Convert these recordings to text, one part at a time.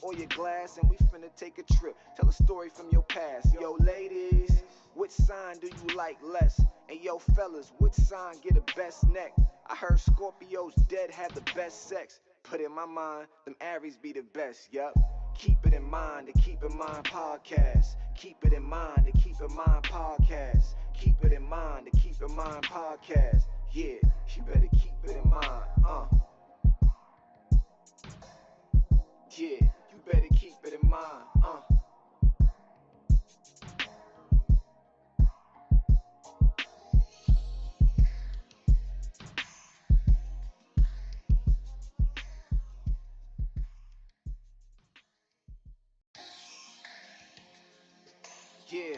or your glass, and we finna take a trip. Tell a story from your past. Yo, ladies, which sign do you like less? And yo, fellas, which sign get the best neck? I heard Scorpios dead have the best sex. Put in my mind, them Aries be the best, yup. Keep it in mind, the Keep in Mind podcast. Keep it in mind, the Keep in Mind podcast. Keep it in mind, the Keep in Mind podcast. Yeah, you better keep it in mind, Yeah, you better keep it in mind, Yeah.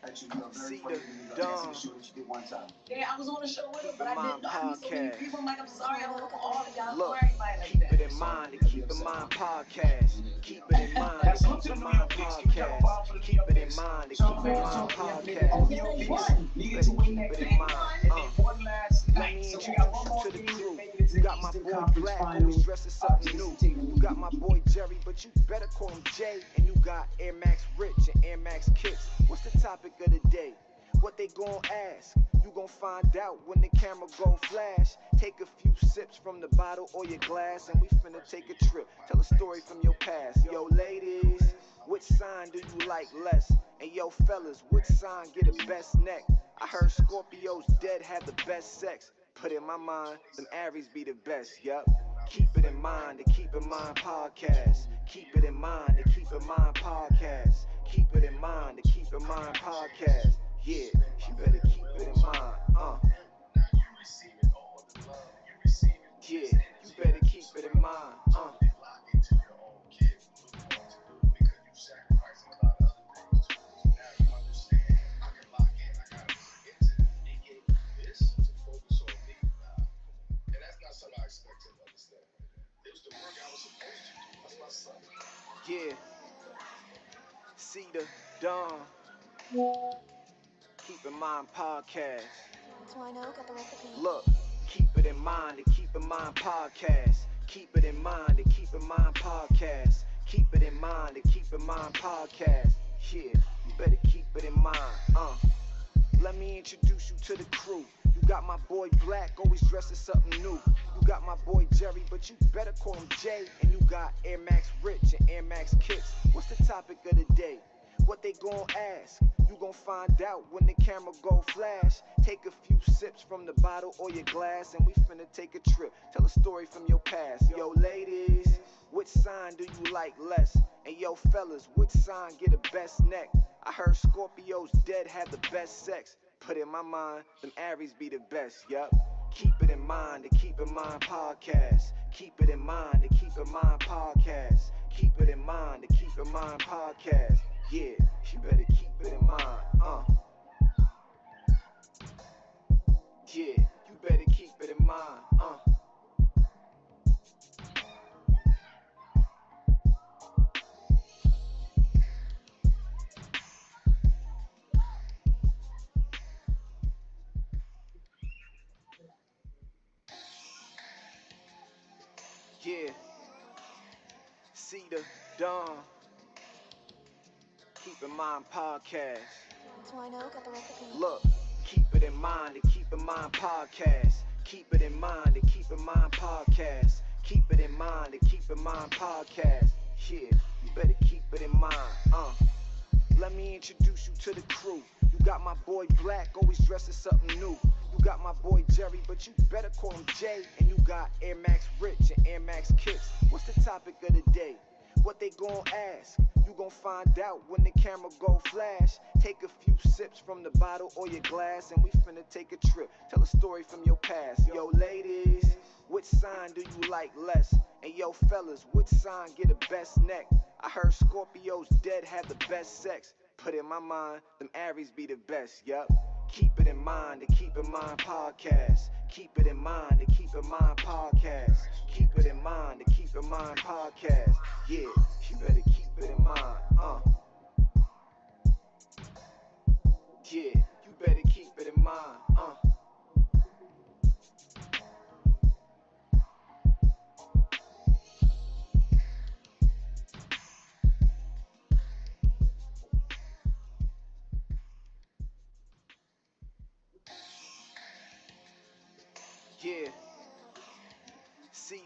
That you know, very See funny the to dumb. the show that you did one time. Yeah, I was on the show with him, Keep but in I mind didn't know. I meet so many podcast. people. I'm like, I'm sorry, I love all of y'all. Look, Sorry, everybody like keep that. it in mind, the Keep in Mind podcast. Keep it in mind, the Keep in Mind podcast. Keep it in mind, the Keep in Mind podcast. Yeah, they You won. better keep it in mind, One last Let night. me So introduce we got one you more to the game crew. to make it You got to my Eastern boy Conference Black, Finals. always dressed as something new. You got my boy Jerry, but you better call him Jay. And you got Air Max Rich and Air Max Kicks. What's the topic of the day? What they gon' ask? You gon' find out when the camera gon' flash. Take a few sips from the bottle or your glass, and we finna take a trip. Tell a story from your past. Yo, ladies, which sign do you like less? And yo, fellas, which sign get the best neck? I heard Scorpios dead have the best sex. Put in my mind, them Aries be the best, yup. Keep it in mind, the Keep in Mind podcast. Keep it in mind, the Keep in Mind podcast. Keep it in mind, the Keep in Mind podcast. Yeah, you better keep it in mind, Yeah, you better keep it in mind, Yeah, see the dawn. Keep in Mind podcast. So I know, got the recipe. Look, keep it in mind, the Keep in Mind podcast. Keep it in mind, the Keep in Mind podcast. Keep it in mind, the Keep in Mind podcast. Yeah, you better keep it in mind, Let me introduce you to the crew. You got my boy Black, always dressed as something new. You got my boy Jerry, but you better call him Jay. And you got Air Max Rich and Air Max Kicks. What's the topic of the day? What they gon' ask? You gon' find out when the camera go flash. Take a few sips from the bottle or your glass, and we finna take a trip. Tell a story from your past. Yo, ladies, which sign do you like less? And yo, fellas, which sign get the best neck? I heard Scorpios dead have the best sex. Put in my mind, them Aries be the best, yup. Keep it in mind, the Keep in Mind podcast. Keep it in mind, the Keep in Mind podcast. Keep it in mind, the Keep in Mind podcast. Yeah, you better keep it in mind, Yeah, you better keep it in mind, Yeah, see the dawn. Keep in Mind podcast. So I know, got the recipe. Look, keep it in mind, the Keep in Mind podcast. Keep it in mind, the Keep in Mind podcast. Keep it in mind, the Keep in Mind podcast. Yeah, you better keep it in mind, Let me introduce you to the crew. You got my boy Black, always dressed as something new. You got my boy Jerry, but you better call him Jay. And you got Air Max Rich and Air Max Kicks. What's the topic of the day? What they gon' ask? You gon' find out when the camera go flash. Take a few sips from the bottle or your glass, and we finna take a trip. Tell a story from your past. Yo, ladies, which sign do you like less? And yo, fellas, which sign get the best neck? I heard Scorpios dead have the best sex. Put in my mind, them Aries be the best, yup. Keep it in mind, the Keep in Mind podcast. Keep it in mind, the Keep in Mind podcast. Keep it in mind, the Keep in Mind podcast. Yeah, you better keep it in mind, Yeah, you better keep it in mind,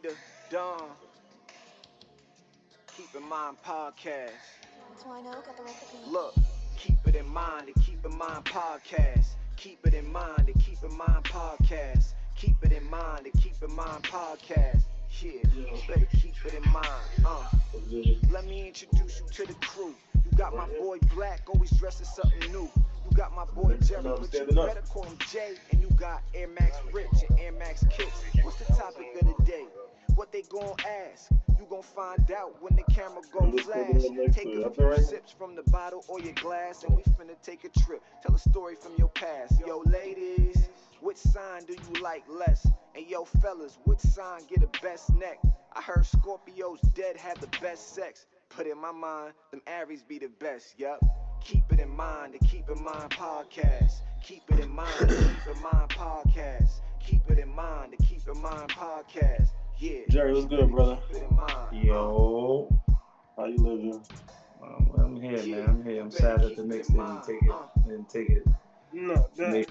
See the dawn. Keep in mind podcast. Twino got the recipe. Look, keep it in mind and keep in mind podcast. Keep it in mind and keep in mind podcast. Keep it in mind and keep in mind podcast. Yeah, you better keep it in mind. Let me introduce you to the crew. You got my boy Black, always dressing something new. You got my boy Jerry, but you better call him Jay. And you got Air Max Rich and Air Max Kicks. What's the topic of the day? What they gon' ask? You gon' find out when the camera go flash. Take a few sips from the bottle or your glass, and we finna take a trip. Tell a story from your past. Yo, ladies, which sign do you like less? And yo, fellas, which sign get the best neck? I heard Scorpios dead have the best sex. Put in my mind, them Aries be the best, yup. Keep it in mind, the Keep in Mind podcast. Keep it in mind, the Keep in Mind podcast. Keep it in mind, the Keep in Mind podcast. Yeah. Jerry, what's good, brother? Keep it in mind. Yo. How you living? I'm here, man. I'm here. I'm sad that the Knicks didn't take it. No, they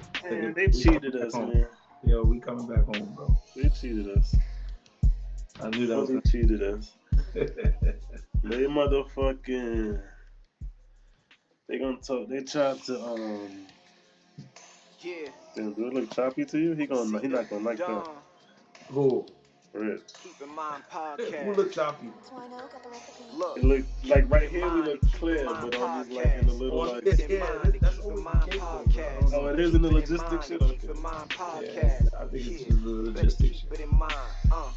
cheated us, man. Yo, we coming back home, bro. They cheated us. I knew that was They cheated us. They motherfucking. They gonna talk. They tried to Yeah. Damn, do it look choppy to you? He not gonna like that. Who? Rich. Keep in Mind Who podcast. look choppy? Twino got the recipe. Look. It look like right here we look clear, but on these like in the little like. That's always the case, bro. Oh, it is in the logistic shit. Okay. Keep in Mind Yeah, podcast. I think it's just the logistics shit. Keep it in mind. Oh,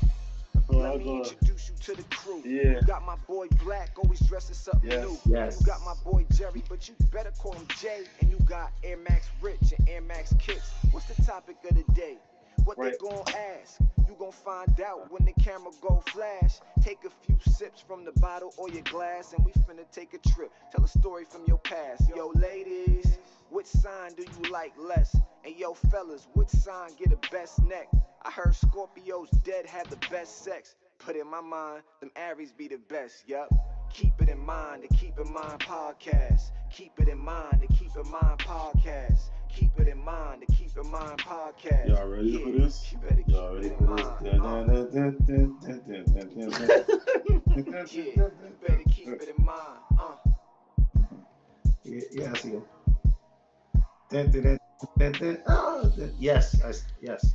Let I'm me going. introduce you to the crew. Yeah. You got my boy Black, always dressing something Yes. new. Yes. You got my boy Jerry, but you better call him Jay. And you got Air Max Rich and Air Max Kicks. What's the topic of the day? What Right. they gon' ask? You gon' find out when the camera go flash. Take a few sips from the bottle or your glass, and we finna take a trip. Tell a story from your past. Yo, ladies, which sign do you like less? And yo, fellas, which sign get the best neck? I heard Scorpios dead have the best sex. Put in my mind, them Aries be the best, yup. Keep it in mind, the Keep in Mind podcast. Keep it in mind, the Keep in Mind podcast. Keep it in mind, the Keep in Mind podcast. Y'all ready for this? You better keep Y'all ready it in for mind. this? Yeah, you better keep it in mind. Yeah, I see him. Yes, yes.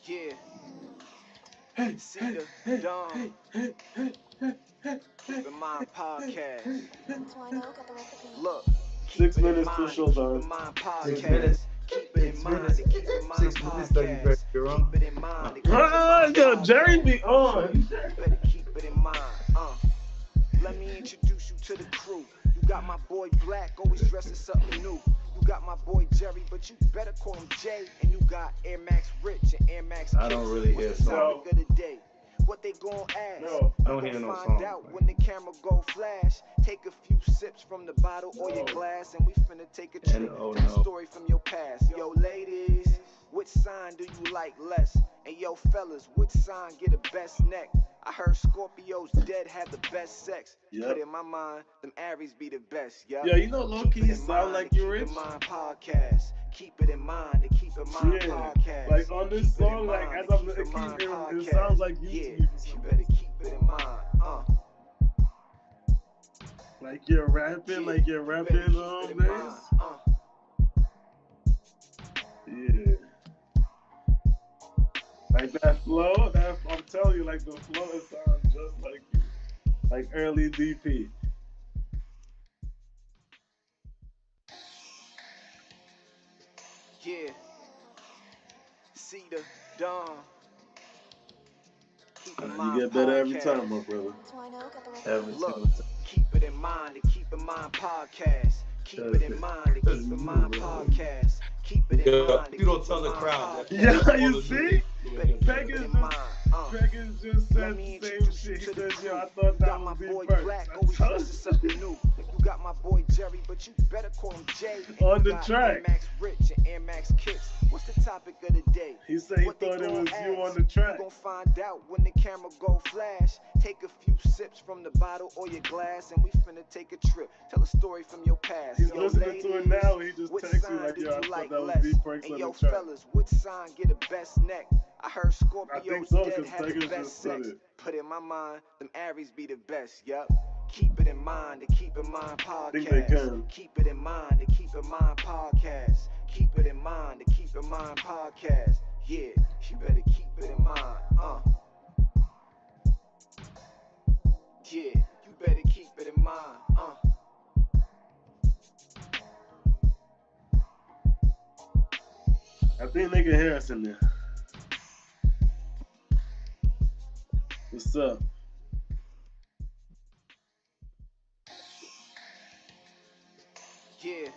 Yeah. See the dawn. Keep in Mind podcast. Twino got the recipe. Look. 6 Keep it in minutes to mind, showtime. Keep in Mind 6 podcast. minutes. Keep it in mind, the Keep in Mind 6 minutes, though, you better podcast. be wrong. Keep it in mind, the Keep in Mind Yo, podcast. Jerry be on. Better keep it in mind. Let me introduce you to the crew. You got my boy Black, always dressing something new. You got my boy Jerry, but you better call him Jay. And you got Air Max Rich and Air Max Kicks. I don't really hear What's the songs. topic of the day? What they gon' ask? No, I don't You hear gon' no find songs, out man. when the camera go flash. Take a few sips from the bottle or your glass, and we finna take a trip. And, oh, Tell a no. story from your past. Yo, ladies, which sign do you like less? And yo, fellas, which sign get the best neck? I heard Scorpios dead have the best sex. Yep. Put in my mind, them Aries be the best. Yup. Yeah, you know, low-key, Keep it you in sound mind, like the you Keep rich. in Mind podcast. Keep it in mind, the Keep in Mind Yeah, podcast. like on this Keep it in song, like mind, as the I'm Keep in Mind it podcast. sounds like you Yeah, to me. you better keep it in mind. Like you're rapping, Yeah, you better keep it in bass. mind. Yeah. Like that flow, I'm telling you, like the flow, it sounds just like you. Like early DP. Yeah. See the dawn. Keep in mind You get better every podcast. time, my brother. Twino got the recipe. Every Look, single time. keep it in mind, the Keep in Mind podcast. Keep it in mind, the Keep in Mind podcast. Keep it in mind, the You don't Keep tell in the Mind crowd that- podcast. Yeah, you see? You better keep Peg it is in just, mind. Peg is just Let said me the same introduce you shit. He to the said, yo, crew. I thought that Got my was boy the first. Black, I always told dressing you. something new. You You got my boy Jerry, but you better call him Jay. And On you the got track. Air Max Rich and Air Max Kicks. What's the topic of the day? He said he What they thought it gon' was you ask? on the track. You gon' find out when the camera go flash. Take a few sips from the bottle or your glass, and we finna take a trip. Tell a story from your past. He's Yo, listening to it ladies, now. He just what texts you sign like, do yo, I you thought like that was less? D-Perks And on yo, the track. fellas, which sign get the best neck? I heard I think Scorpios so, dead because had the Tegan best just said sex. it. Put in my mind, them Aries be the best, yup. Keep it in mind, the Keep in Mind I think they podcast. can. Keep it in mind, the Keep in Mind podcast. Keep it in mind, the Keep in Mind podcast. Yeah, you better keep it in mind, Yeah, you better keep it in mind, I think they can hear us in there. What's up? Yeah,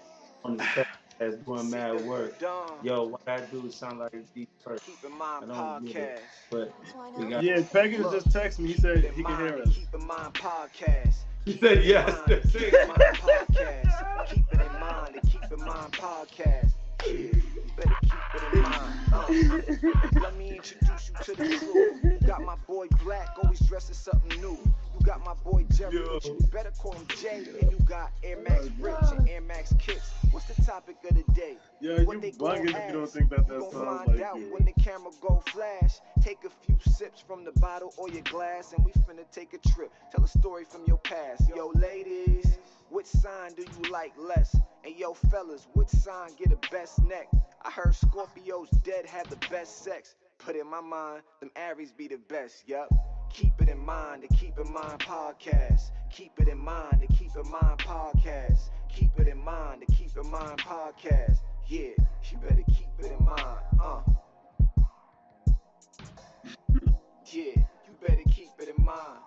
On the track that's doing see mad the work. dawn. Yo, what I do sound like D-Perks. Keep in I Mind don't get it, podcast. but So I we know. got. Yeah, Tegan Look, just texted me. He said Keep it in he can hear mind, us. Keep in Mind podcast. He Keep said it in yes. mind, Keep in Mind podcast. Keep it in mind, the Keep in Mind podcast. Yeah, you better keep it in mind. Let me introduce you to the crew. You got my boy Black, always dressed as something new. You got my boy Jerry, but you better call him Jay. And you got Air Max Rich and Air Max Kicks. What's the topic of the day? Yo, What you they bugging gon' if you don't ask? think that You that gon' sounds find like out you. when the camera go flash. Take a few sips from the bottle or your glass, and we finna take a trip. Tell a story from your past. Yo, ladies, which sign do you like less? And yo, fellas, which sign get the best neck? I heard Scorpios dead had the best sex. Put in my mind, them Aries be the best, yup. Keep it in mind, the Keep in Mind podcast. Keep it in mind, the Keep in Mind podcast. Keep it in mind, the Keep in Mind podcast. Yeah, you better keep it in mind, Yeah, you better keep it in mind,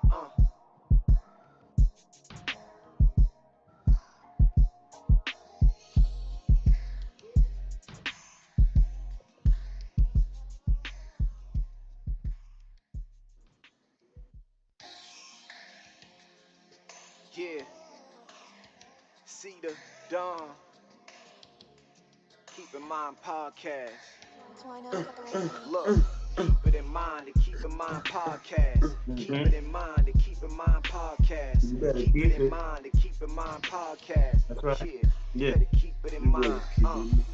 Yeah, see the dawn. Keep in Mind podcast. So I know. Got the recipe. Look, keep it in mind, the Keep in Mind podcast. Keep it in mind, the Keep in Mind podcast. You better Keep keep it in it. mind, the Keep in Mind podcast. That's right. Yeah, Yeah. you better keep it in You better mind. keep it.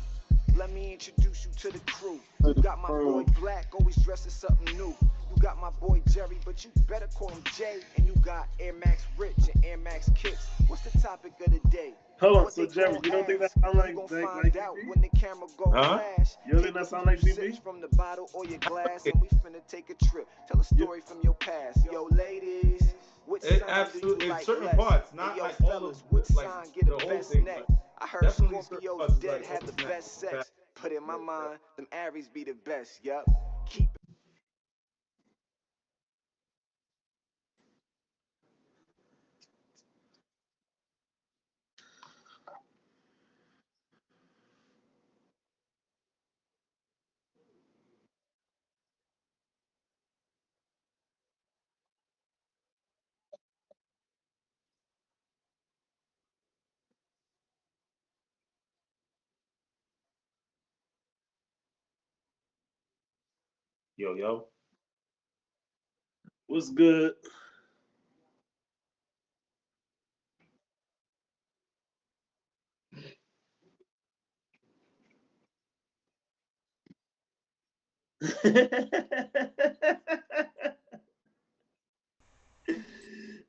Let me introduce you to the crew. You got my boy Black, always dressed as something new. You got my boy Jerry, but you better call him Jay. And you got Air Max Rich and Air Max Kicks. What's the topic of the day? Hold on, What so they Jerry, gon' you don't think that ask? sound like You gon' like find out DB? when the camera go Huh? flash. You don't think Take that a sound few like DB? sips from the bottle or your glass, and we finna take a trip. Tell a story from your past. Yo, ladies, which It sign absolutely do you in like certain less? parts, And not yo, like all fellas, of which like sign get the the whole best thing, neck? but I heard definitely certain Scorpios parts, dead like, had the snap, best sex. snap. Put in my Yeah. mind, them Aries be the best. Yup. Keep it. Yo. What's good?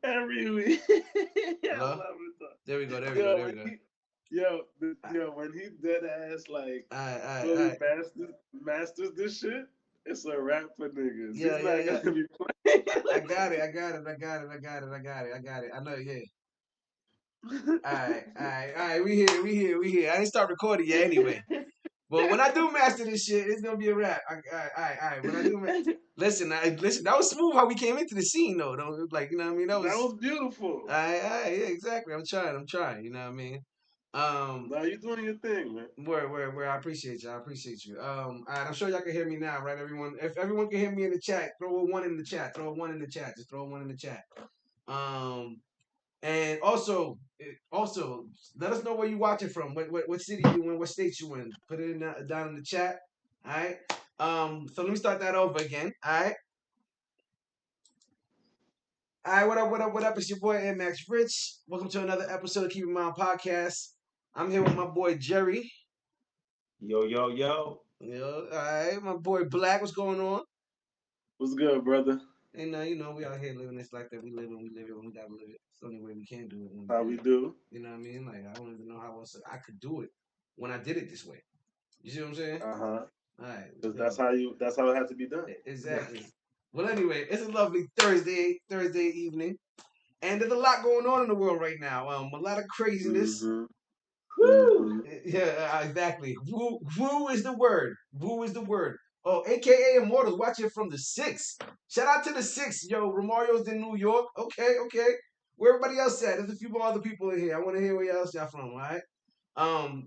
Every week. I Hello? love it. There we go. When he dead ass like Alright. fully masters this shit, it's a rap for niggas. Yeah, He's not yeah. gonna be playing. I got it. I know, yeah. Alright. We here. I didn't start recording yet anyway. But when I do master this shit, it's gonna be a rap. Alright. When I do listen, that was smooth how we came into the scene though. Like, you know what I mean? That was beautiful. yeah, exactly. I'm trying, you know what I mean? Now you doing your thing, man. Where I appreciate you. All right, I'm sure y'all can hear me now, right? Everyone, if everyone can hear me in the chat, throw a one in the chat. Just throw a one in the chat. And also let us know where you watching from. What city you in? What state you in? Put it in down in the chat. All right. So let me start that over again. All right. All right. What up? What up? What up? It's your boy MX Rich. Welcome to another episode of Keep in Mind Podcast. I'm here with my boy Jerry. Yo, yo, yo. Yo, all right. My boy Black. What's going on? What's good, brother? And we out here living this life that we live in. We live it when we gotta live it. It's the only way we can do it. How we do? You know what I mean? Like I don't even know how else I could do it when I did it this way. You see what I'm saying? All right. That's how it has to be done. Exactly. Well, anyway, it's a lovely Thursday evening, and there's a lot going on in the world right now. A lot of craziness. Mm-hmm. Woo! Yeah, exactly. Woo is the word. Woo is the word. Oh, AKA Immortals, watching from the 6. Shout out to the 6. Yo, Romario's in New York. Okay. Where everybody else at? There's a few more other people in here. I want to hear where else y'all from, all right?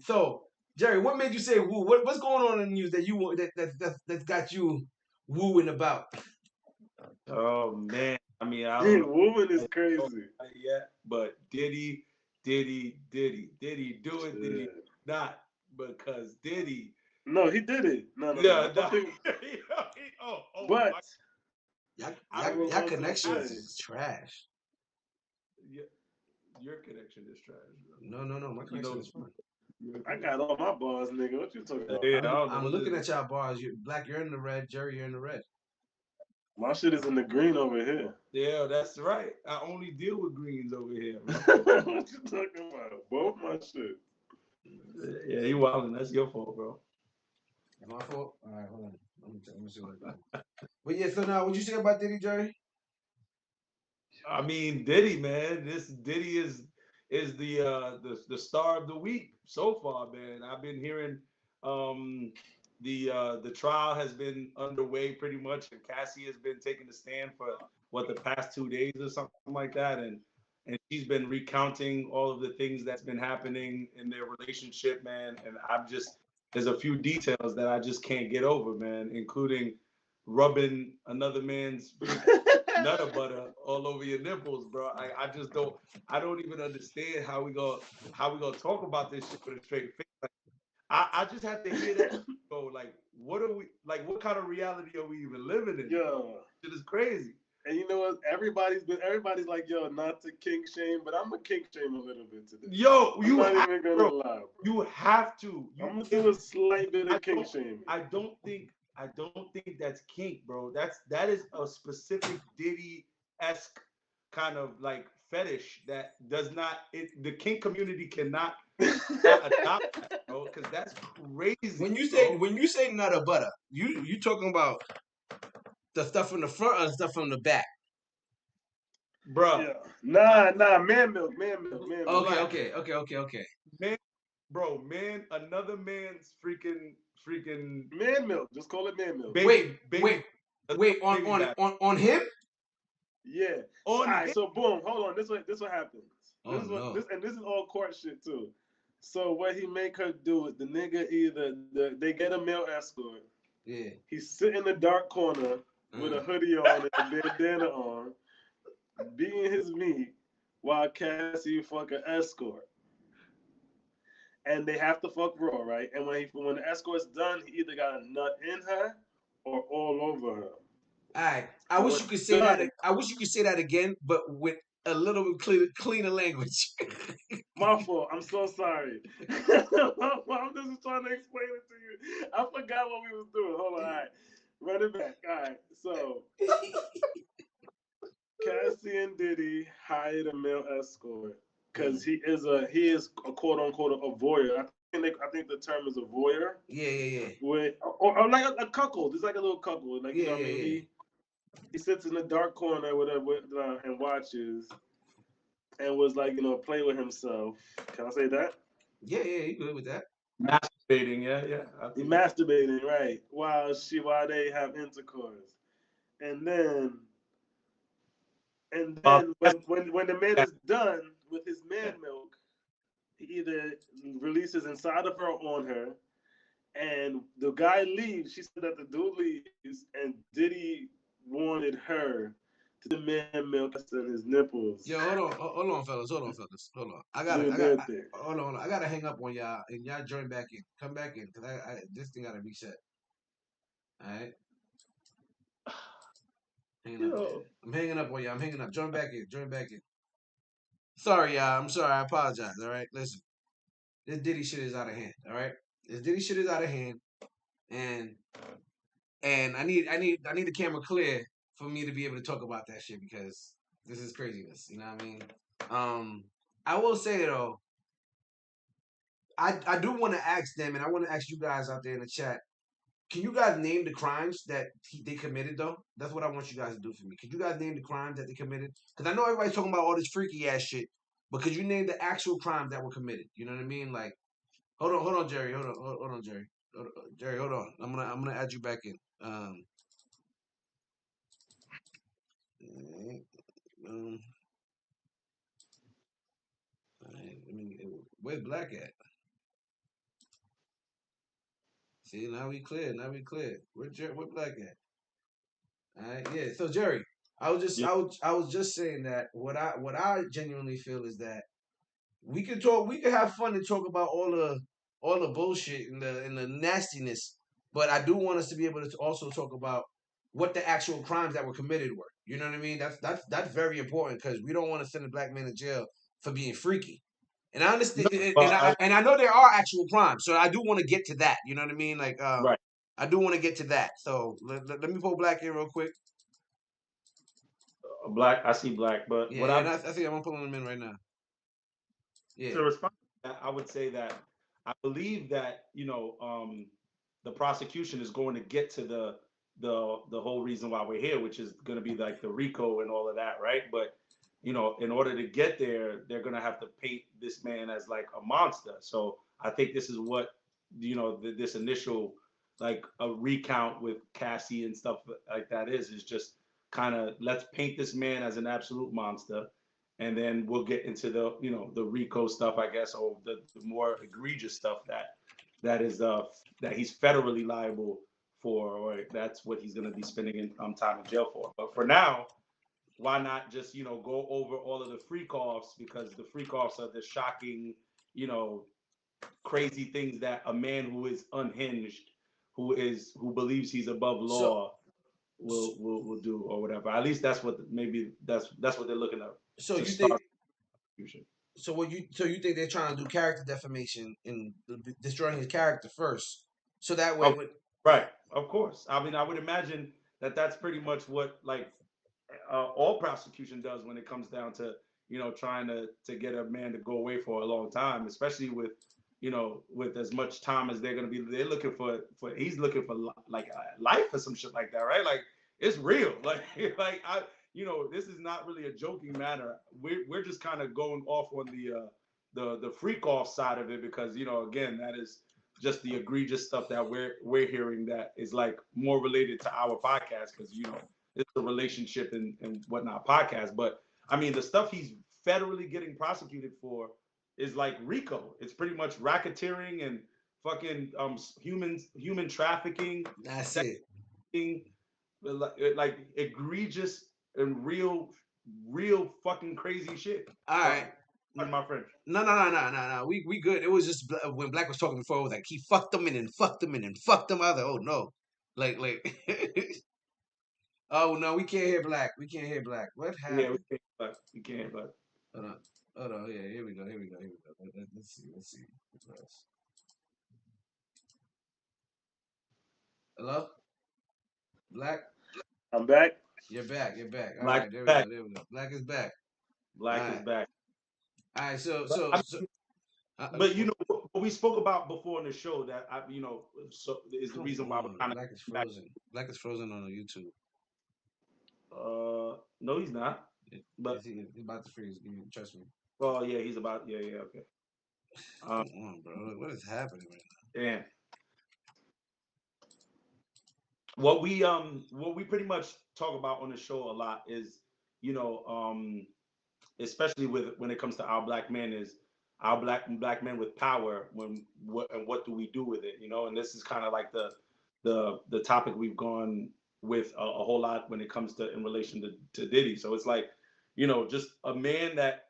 So, Jerry, what made you say woo? What's going on in the news that you that's got you wooing about? Oh man, I mean, I Dude, don't wooing is crazy. yet, but Diddy, do it, Diddy not because Diddy. No, he did it. No. Yeah, I think, but Y'all connections is trash. Yeah, your connection is trash. Bro. No, my connection is fine. I got all my bars, nigga. What you talking about? Yeah, I'm looking at y'all bars. Black, you're in the red. Jerry, you're in the red. My shit is in the green over here. Yeah, that's right. I only deal with greens over here. What you talking about? Both my shit. Yeah, you wildin'. That's your fault, bro. My fault? All right, hold on. Let me see what I do. But yeah, so now, what you say about Diddy, Jerry? I mean, Diddy, man. This Diddy is the star of the week so far, man. I've been hearing the trial has been underway pretty much, and Cassie has been taking the stand for the past 2 days or something like that, and she's been recounting all of the things that's been happening in their relationship, man. And there's a few details that I just can't get over, man, including rubbing another man's nutter butter all over your nipples, bro. I don't even understand how we gonna talk about this shit with a straight face. Like, I just have to hear that go, like, what kind of reality are we even living in? Yo, it is crazy. And you know what? Everybody's like, yo, not to kink shame, but I'm a kink shame a little bit today. Yo, I'm not even gonna lie, bro. You have to. I'm gonna do a slight bit of kink shaming. I don't think that's kink, bro. That is a specific Diddy-esque kind of like fetish that does not. The kink community cannot adopt that, bro, because that's crazy. When you say nutter butter, you talking about the stuff from the front or the stuff from the back? Bro. Yeah. Nah, man milk. Okay. Man, another man's freaking man milk. Just call it man milk. Wait, on him? Yeah. All right, so boom, hold on. This what happens. This is all court shit too. So what he make her do is the nigga they get a male escort. Yeah. He sit in the dark corner with a hoodie on and a bandana on, beating his meat while Cassie fuck an escort. And they have to fuck raw, right? And when the escort's done, he either got a nut in her or all over her. All right. I wish you could say that. I wish you could say that again, but with a little bit cleaner language. My fault. I'm so sorry. I'm just trying to explain it to you. I forgot what we was doing. Hold on. All right. Run it back. All right. So Cassie and Diddy hired a male escort because he is a quote unquote a voyeur. I think the term is a voyeur. Yeah. Or like a cuckold. It's like a little cuckold. Like, you know what I mean? He sits in the dark corner, whatever, and watches, and was like, play with himself. Can I say that? Yeah, you good with that? Masturbating, yeah. He masturbating, right? While they have intercourse, and then when the man is done with his man milk, he either releases inside of her or on her, and the guy leaves. She said that the dude leaves, and Diddy wanted her the man milk and his nipples. Yo, hold on, fellas. Hold on. Hold on. I gotta hang up on y'all, and y'all join back in. Come back in, cause this thing gotta reset. All right. I'm hanging up on y'all. I'm hanging up. Join back in. Sorry, y'all. I'm sorry. I apologize. All right. Listen, this Diddy shit is out of hand. All right. This Diddy shit is out of hand, and I need the camera clear for me to be able to talk about that shit because this is craziness. You know what I mean? I will say though, I do want to ask them, and I want to ask you guys out there in the chat. Can you guys name the crimes that they committed though? That's what I want you guys to do for me. Could you guys name the crimes that they committed? Because I know everybody's talking about all this freaky ass shit, but could you name the actual crimes that were committed? You know what I mean? Like, hold on, Jerry. Hold on, Jerry. Jerry, hold on. I'm gonna add you back in. Where's Black at? See, now we clear. Where Black at? All right, yeah. So Jerry, I was just saying that what I genuinely feel is that we could have fun and talk about all the bullshit and the nastiness, but I do want us to be able to also talk about what the actual crimes that were committed were. You know what I mean? That's very important because we don't want to send a black man to jail for being freaky. And I understand, and I know there are actual crimes, so I do want to get to that. You know what I mean? Like, Right. I do want to get to that. So let me pull Black in real quick. Black, I see Black, but Yeah, I think I'm pulling him in right now. Yeah. To respond to that, I would say that I believe that the prosecution is going to get to the whole reason why we're here, which is going to be like the RICO and all of that, right? But in order to get there, they're going to have to paint this man as like a monster. So I think this is what this initial like a recount with Cassie and stuff like that is just kind of let's paint this man as an absolute monster. And then we'll get into the RICO stuff, I guess, or the more egregious stuff that he's federally liable for, or that's what he's going to be spending time in jail for. But for now, why not just go over all of the freak offs, because the freak offs are the shocking, crazy things that a man who is unhinged, who believes he's above law, will do or whatever. At least that's what that's what they're looking at. So you think? So you think they're trying to do character defamation and destroying his character first, so that way? Right, of course. I mean, I would imagine that's pretty much what like all prosecution does when it comes down to trying to get a man to go away for a long time, especially with with as much time as they're going to be. They're looking for he's looking for like life or some shit like that, right? Like it's real. Like this is not really a joking matter. We're just kind of going off on the freak off side of it because again, that is just the egregious stuff that we're hearing that is like more related to our podcast because it's a relationship and whatnot podcast. But I mean, the stuff he's federally getting prosecuted for is like RICO. It's pretty much racketeering and fucking human trafficking. That's it. Like egregious and real fucking crazy shit. All right. My friend. No. We good. It was just when Black was talking before, it was like he fucked them and then fucked them and then fucked them other. Oh no, like. Oh no, we can't hear Black. What happened? Yeah, we can't hear Black. Hold on. Yeah, here we go. Let's see. Hello, Black. I'm back. You're back. All Black right, there we go. Black is back. Black is back. All right, so but what we spoke about before in the show that so is the reason why we're kind of Black is frozen. Black is frozen on YouTube. No, he's not. But he's about to freeze. Trust me. Oh yeah, he's about okay. Come on, bro. What is happening right now? Damn. What we pretty much talk about on the show a lot is especially when it comes to our black men is our black men with power what do we do with it, and this is kind of like the topic we've gone with a whole lot when it comes to in relation to Diddy. So it's like, you know, just a man that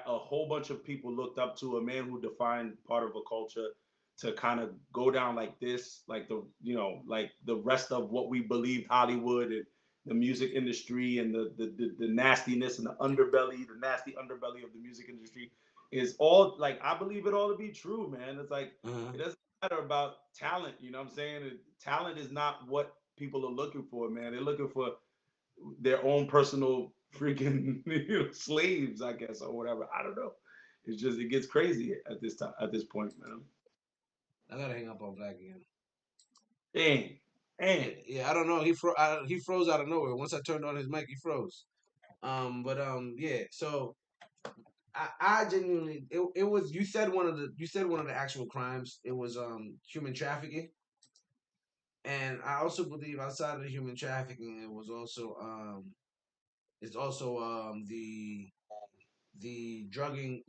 a whole bunch of people looked up to, a man who defined part of a culture to kind of go down like this, like the, you know, like the rest of what we believed Hollywood and the music industry and the nastiness and the nasty underbelly of the music industry is all like, I believe it all to be true, man. It's like, it doesn't matter about talent, you know what I'm saying? Talent is not what people are looking for, man. They're looking for their own personal freaking slaves, I guess, or whatever. I don't know. It's just, it gets crazy at this time, at this point, man. I gotta hang up on Black again. Dang. Yeah, I don't know. He froze out of nowhere. Once I turned on his mic, he froze. Yeah. So I genuinely, it was, you said one of the actual crimes. It was human trafficking, and I also believe outside of the human trafficking, it was also it's also the drugging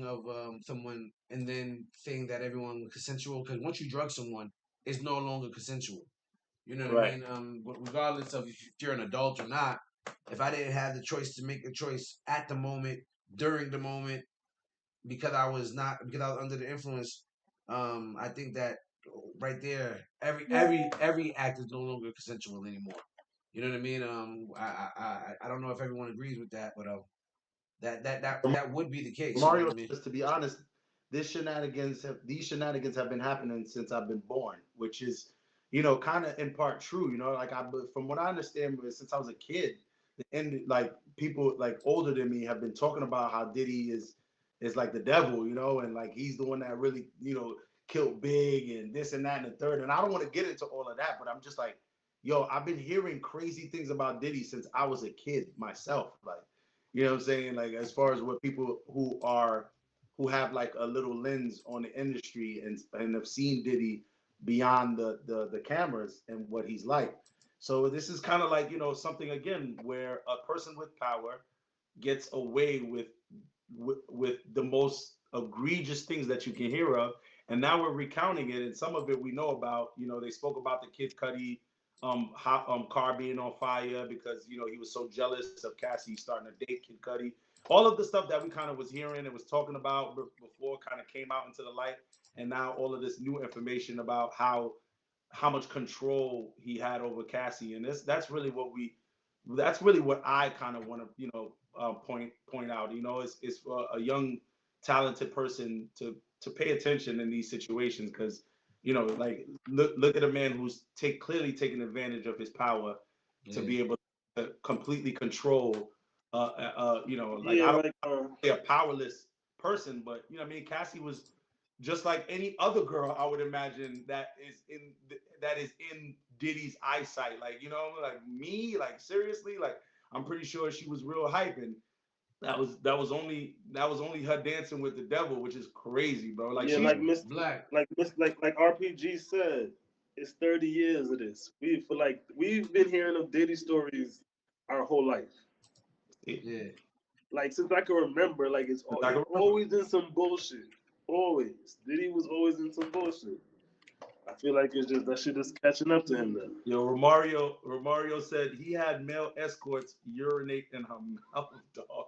of someone, and then saying that everyone was consensual, because once you drug someone, it's no longer consensual. You know what I mean? But regardless of if you're an adult or not, if I didn't have the choice to make a choice at the moment, during the moment, because I was under the influence, I think that right there, every act is no longer consensual anymore. You know what I mean? I don't know if everyone agrees with that, but that would be the case. Mario you know what I mean? says, to be honest, these shenanigans have been happening since I've been born, which is, you know, kind of in part true. You know, like from what I understand, since I was a kid, and like people like older than me have been talking about how Diddy is like the devil, you know, and like he's the one that really, you know, killed Big and this and that and the third. And I don't want to get into all of that, but I'm just like, yo, I've been hearing crazy things about Diddy since I was a kid myself. Like, you know what I'm saying? Like, as far as what people who have like a little lens on the industry and have seen Diddy beyond the cameras and what he's like. So this is kind of like, you know, something again where a person with power gets away with the most egregious things that you can hear of, and now we're recounting it, and some of it we know about. You know, they spoke about the Kid Cudi car being on fire because, you know, he was so jealous of Cassie starting to date Kid Cudi. All of the stuff that we kind of was hearing and was talking about before kind of came out into the light, and now all of this new information about how much control he had over Cassie, and that's really what I kind of want to, you know, point out. You know, it's for a young talented person to pay attention in these situations, because, you know, like look at a man who's clearly taking advantage of his power to be able to completely control you know, like, I don't say a powerless person, but, you know what I mean, Cassie was just like any other girl, I would imagine, that is in Diddy's eyesight. Like, you know, like me, like seriously, like I'm pretty sure she was real hype, and that was only her dancing with the devil, which is crazy, bro. Like, yeah, she, like Mr. Black. like RPG said, it's 30 years of this. We've been hearing of Diddy stories our whole life. Yeah. Like, since I can remember, like it's always in some bullshit. Always. Diddy was always in some bullshit. I feel like it's just that shit is catching up to him now. Yo, Romario said he had male escorts urinate in her mouth, dog.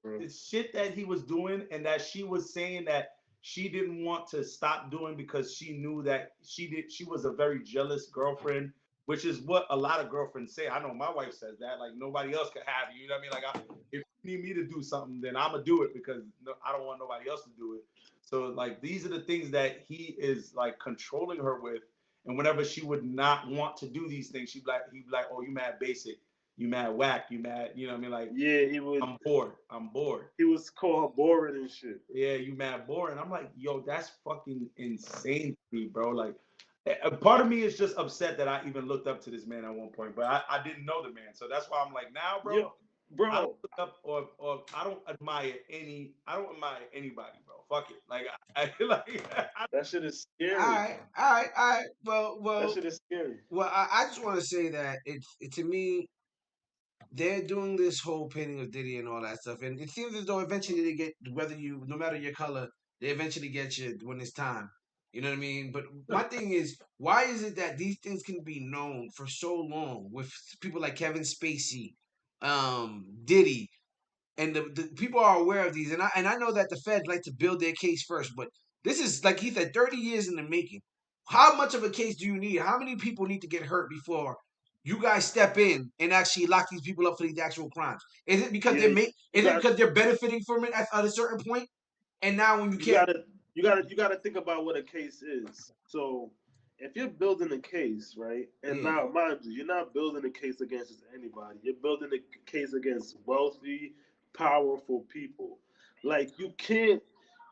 The shit that he was doing, and that she was saying that she didn't want to stop doing because she knew that she was a very jealous girlfriend, which is what a lot of girlfriends say. I know my wife says that, like, nobody else could have you. You know what I mean? Like, if you need me to do something, then I'm gonna do it because I don't want nobody else to do it. So, like, these are the things that he is like controlling her with. And whenever she would not want to do these things, he'd be like, oh, you mad basic, you mad whack, you mad, you know what I mean? Like, yeah, he would. I'm bored. He was called her boring and shit. Yeah, you mad boring. I'm like, yo, that's fucking insane to me, bro. Like, a part of me is just upset that I even looked up to this man at one point, but I didn't know the man, so that's why I'm like, now, bro. Yo, bro, I don't look up or I don't admire anybody, bro. Fuck it. Like, that shit is scary. All right. Well, that shit is scary. Well, I just want to say that it to me, they're doing this whole painting of Diddy and all that stuff, and it seems as though eventually they get, no matter your color, they eventually get you when it's time. You know what I mean? But my thing is, why is it that these things can be known for so long with people like Kevin Spacey, Diddy, and the people are aware of these, and I know that the Feds like to build their case first, but this is like he said, 30 years in the making. How much of a case do you need? How many people need to get hurt before you guys step in and actually lock these people up for these actual crimes? Is it because Yeah, Is it because they're benefiting from it at a certain point? And now when you you can't, gotta think about what a case is. So if you're building a case, right, and Yeah. now mind you, you're not building a case against just anybody. You're building a case against wealthy, powerful people. Like you can't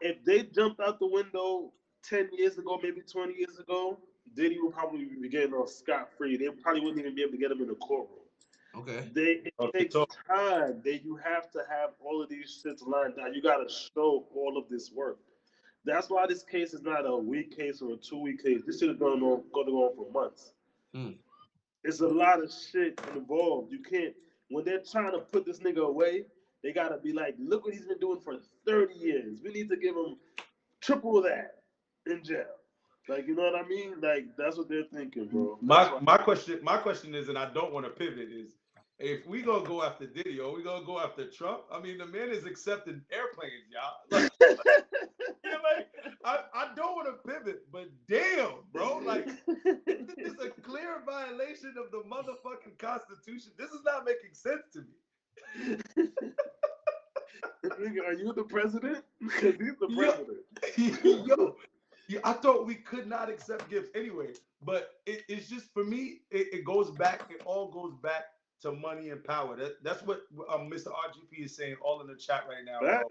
if they jumped out the window 10 years ago, maybe 20 years ago, Diddy would probably be getting off scot free. They probably wouldn't even be able to get him in the courtroom. okay, It takes time. You have to have all of these shits lined out. You got to show all of this work. That's why this case is not a week case or a 2 week case. This shit is going on for months. It's a lot of shit involved. You can't when they're trying to put this nigga away. They gotta be like, look what he's been doing for 30 years. We need to give him triple that in jail. Like, you know what I mean? Like, that's what they're thinking, bro. My question is, and I don't want to pivot, is if we gonna go after Diddy or we gonna go after Trump, I mean, the man is accepting airplanes, y'all. Like, I don't want to pivot, but damn, bro, like it's a clear violation of the motherfucking Constitution. This is not making sense to me. Are you the president? Because he's the president. Yo, I thought we could not accept gifts anyway, but it's just for me. It goes back. It all goes back to money and power. That's what Mr. RGP is saying all in the chat right now. Bro.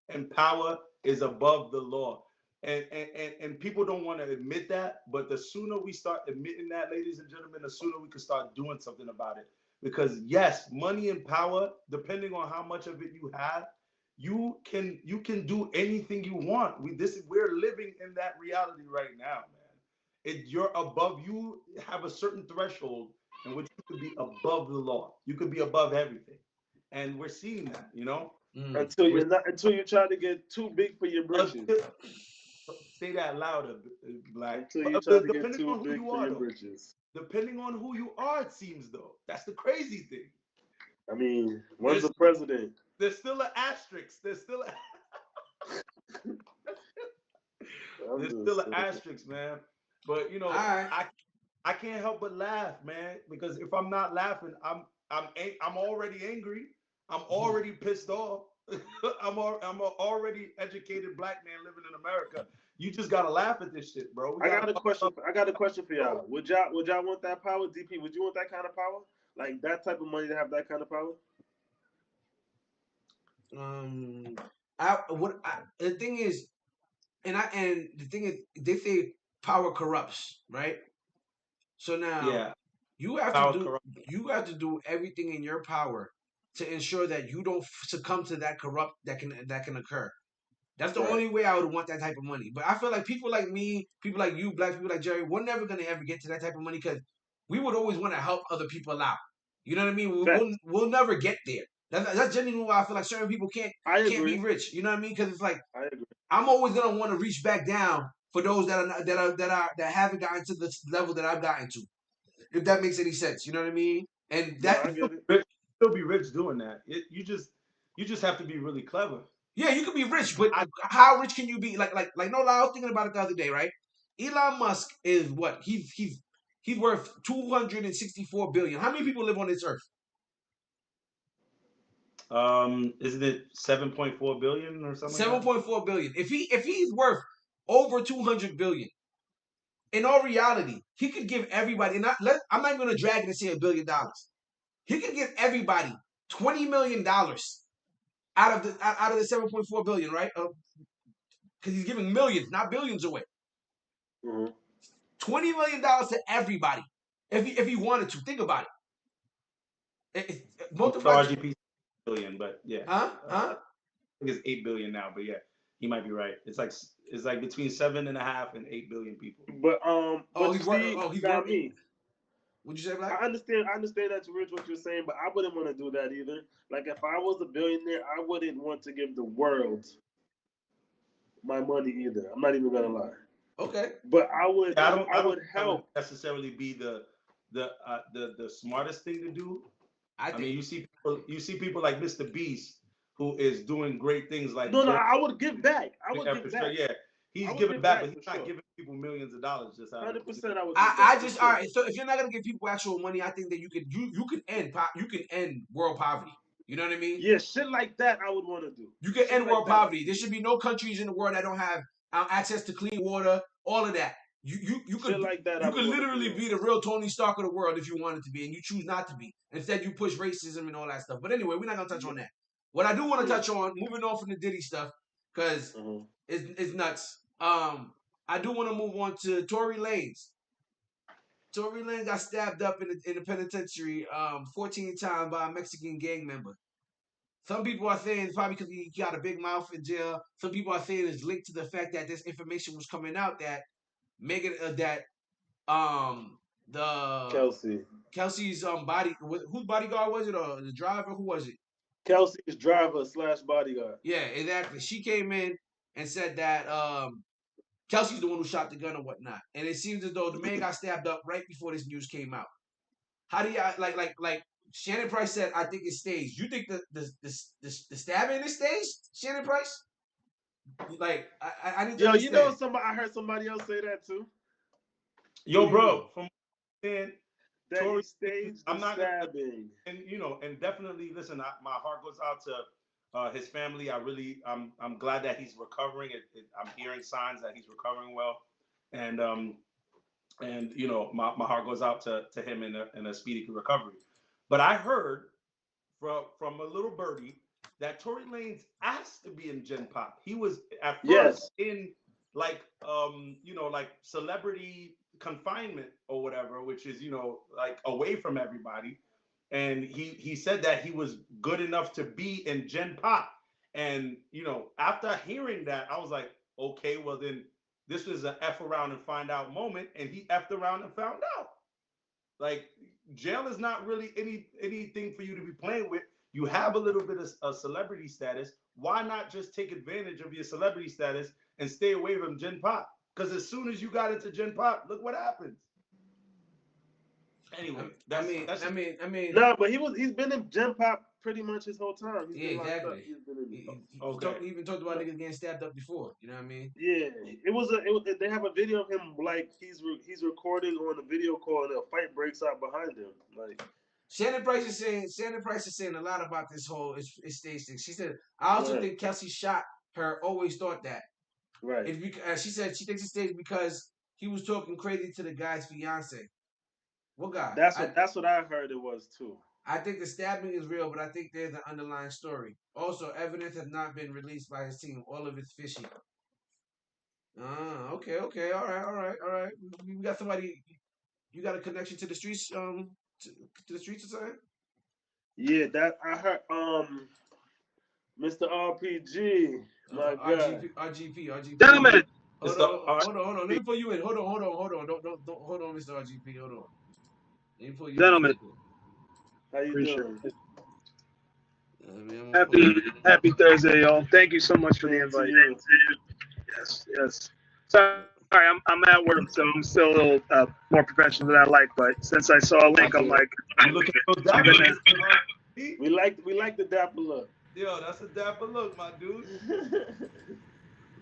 And power is above the law, and people don't want to admit that. But the sooner we start admitting that, ladies and gentlemen, the sooner we can start doing something about it. Because yes, money and power, depending on how much of it you have, you can do anything you want. We're living in that reality right now, man. You're above. You have a certain threshold in which you could be above the law. You could be above everything, and we're seeing that. You know, until you try to get too big for your britches. Say that louder, Black. Until you try to get too big for your britches. Depending on who you are, it seems though. That's the crazy thing. I mean, when's the president? There's still an asterisk. There's still an asterisk, man. But you know, I can't help but laugh, man, because if I'm not laughing, I'm already angry. I'm already pissed off. I'm an already educated black man living in America. You just gotta laugh at this shit, bro. I got a question for y'all. Would y'all want that power, DP? Would you want that kind of power? Like that type of money to have that kind of power? The thing is, they say power corrupts, right? So now you have to do everything in your power to ensure that you don't succumb to that corrupt that can occur. That's the only way I would want that type of money. But I feel like people like me, people like you, black people like Jerry, we're never gonna ever get to that type of money because we would always want to help other people out. You know what I mean? We'll never get there. That's genuinely why I feel like certain people can't be rich. You know what I mean? Because it's like I'm always gonna want to reach back down for those that haven't gotten to the level that I've gotten to. If that makes any sense, you know what I mean? And that still be rich doing that. You just have to be really clever. Yeah, you can be rich, but how rich can you be? Like no lie, I was thinking about it the other day, right? Elon Musk is what? He's worth $264 billion. How many people live on this earth? Isn't it 7.4 billion or something? 7.4 billion. If he's worth over 200 billion, in all reality, he could give everybody. And I'm not going to drag it and say $1 billion. He could give everybody $20 million out of the 7.4 billion, right? Because he's giving millions, not billions away. $20 million to everybody, if he wanted to. Think about it. RGP billion, but yeah. I think it's 8 billion now, but yeah, he might be right. It's like between 7.5 and 8 billion people. But he's got me. Would you say, Black? I understand that's rich what you're saying, but I wouldn't want to do that either. Like if I was a billionaire, I wouldn't want to give the world my money either. I'm not even gonna lie. Okay. But I would I I don't would think that would help. necessarily be the smartest thing to do. I I mean, think you see people like Mr. Beast who is doing great things like No, Jerry I would give back. I would give back. yeah, he's I would giving give back, back but he's for not sure. giving people millions of dollars just out of it. 100% I would give I back. just for all sure. right. So if you're not gonna give people actual money, I think that you can end world poverty. You know what I mean? Yeah, shit like that I would want to do. You can Shit end like world that. poverty. There should be no countries in the world that don't have access to clean water. All of that. You could Shit like that I you would could wanna literally do. be the real Tony Stark of the world if you wanted to be, and you choose not to be. Instead, you push racism and all that stuff. But anyway, we're not gonna touch on that. What I do want to touch on, moving on from the Diddy stuff, because it's nuts. I do want to move on to Tory Lanez. Tory Lanez got stabbed up in the penitentiary 14 times by a Mexican gang member. Some people are saying it's probably because he got a big mouth in jail. Some people are saying it's linked to the fact that this information was coming out that Megan Kelsey's body, whose bodyguard was it, or the driver? Who was it? Kelsey's driver / bodyguard. Yeah, exactly. She came in and said that Kelsey's the one who shot the gun or whatnot, and it seems as though the man got stabbed up right before this news came out. How do you like? Shannon Price said, "I think it's staged." You think the stabbing is staged, Shannon Price? Like, I need to understand. I heard somebody else say that too. Yo, bro, from saying that Tory staged I'm not stabbing, and definitely listen. My heart goes out to his family. I'm glad that he's recovering. I'm hearing signs that he's recovering well, and my heart goes out to him in a speedy recovery. But I heard from a little birdie that Tory Lanez asked to be in Gen Pop. He was at first in like celebrity confinement or whatever, which is like away from everybody. And he said that he was good enough to be in Gen Pop. And after hearing that, I was like, okay, well then this was an F around and find out moment, and he effed around and found out. Like, jail is not really anything for you to be playing with. You have a little bit of celebrity status. Why not just take advantage of your celebrity status and stay away from Gen Pop? Because as soon as you got into Gen Pop, look what happens. Anyway, I mean. No, but he's been in Gen Pop pretty much his whole time. He's been exactly. He's been in. He even talked about niggas getting stabbed up before. You know what I mean? Yeah, they have a video of him like he's recording on a video call and a fight breaks out behind him. Like Shannon Price is saying a lot about this whole stage thing. She said, I also think Kelsey shot her. Always thought that. Right. She said she thinks it's staged because he was talking crazy to the guy's fiance. What guy? That's what I heard it was too. I think the stabbing is real, but I think there's an underlying story. Also, evidence has not been released by his team. All of it's fishy. Okay. All right. We got somebody. You got a connection to the streets, to the streets or something? Yeah, that I heard. Mr. RPG, my God. RGP. Gentlemen. Hold on. Let me pull you in. Hold on. Don't hold on, Mr. RGP. Hold on. Let me pull you Gentlemen. in. How you doing? Happy Thursday, y'all. Thank you so much for the invite. Yes. Sorry, I'm at work, so I'm still a little more professional than I like. But since I saw a link, I'm like, I'm looking for dapper. We like the dapper look. Yo, that's a dapper look, my dude.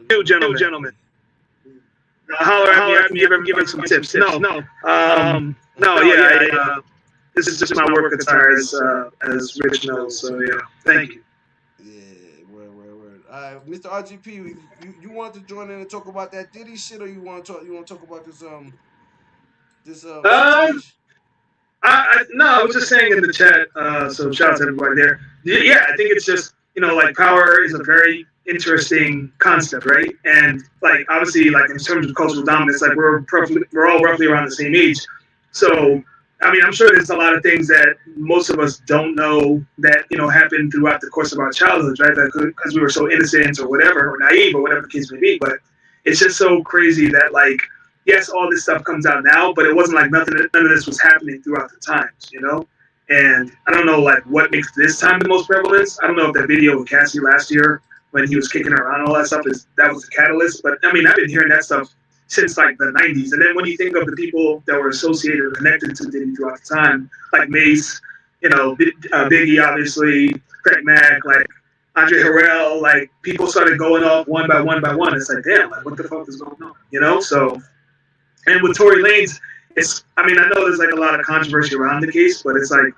You gentlemen. Holler at me. Give him some tips. No. This is just my work attire, as Rich knows. So yeah, thank you. Yeah, word. All right, Mr. RGP, you want to join in and talk about that Diddy shit, or you want to talk about this No, I was just saying in the chat. So shout out to everybody there. Yeah, I think it's just like power is a very interesting concept, right? And like obviously, like in terms of cultural dominance, like we're all roughly around the same age, so. I mean, I'm sure there's a lot of things that most of us don't know that, happened throughout the course of our childhood, right? Because we were so innocent or whatever, or naive or whatever the case may be. But it's just so crazy that, like, yes, all this stuff comes out now, but it wasn't like none of this was happening throughout the times, And I don't know, like, what makes this time the most prevalence. I don't know if that video with Cassie last year when he was kicking her around, all that stuff, that was the catalyst. But, I mean, I've been hearing that stuff since like the 90s. And then when you think of the people that were associated or connected to Diddy throughout the time, like Mace, Biggie, obviously, Craig Mack, like Andre Harrell, like people started going off one by one by one. It's like, damn, like what the fuck is going on? So, and with Tory Lanez, I know there's like a lot of controversy around the case, but it's like,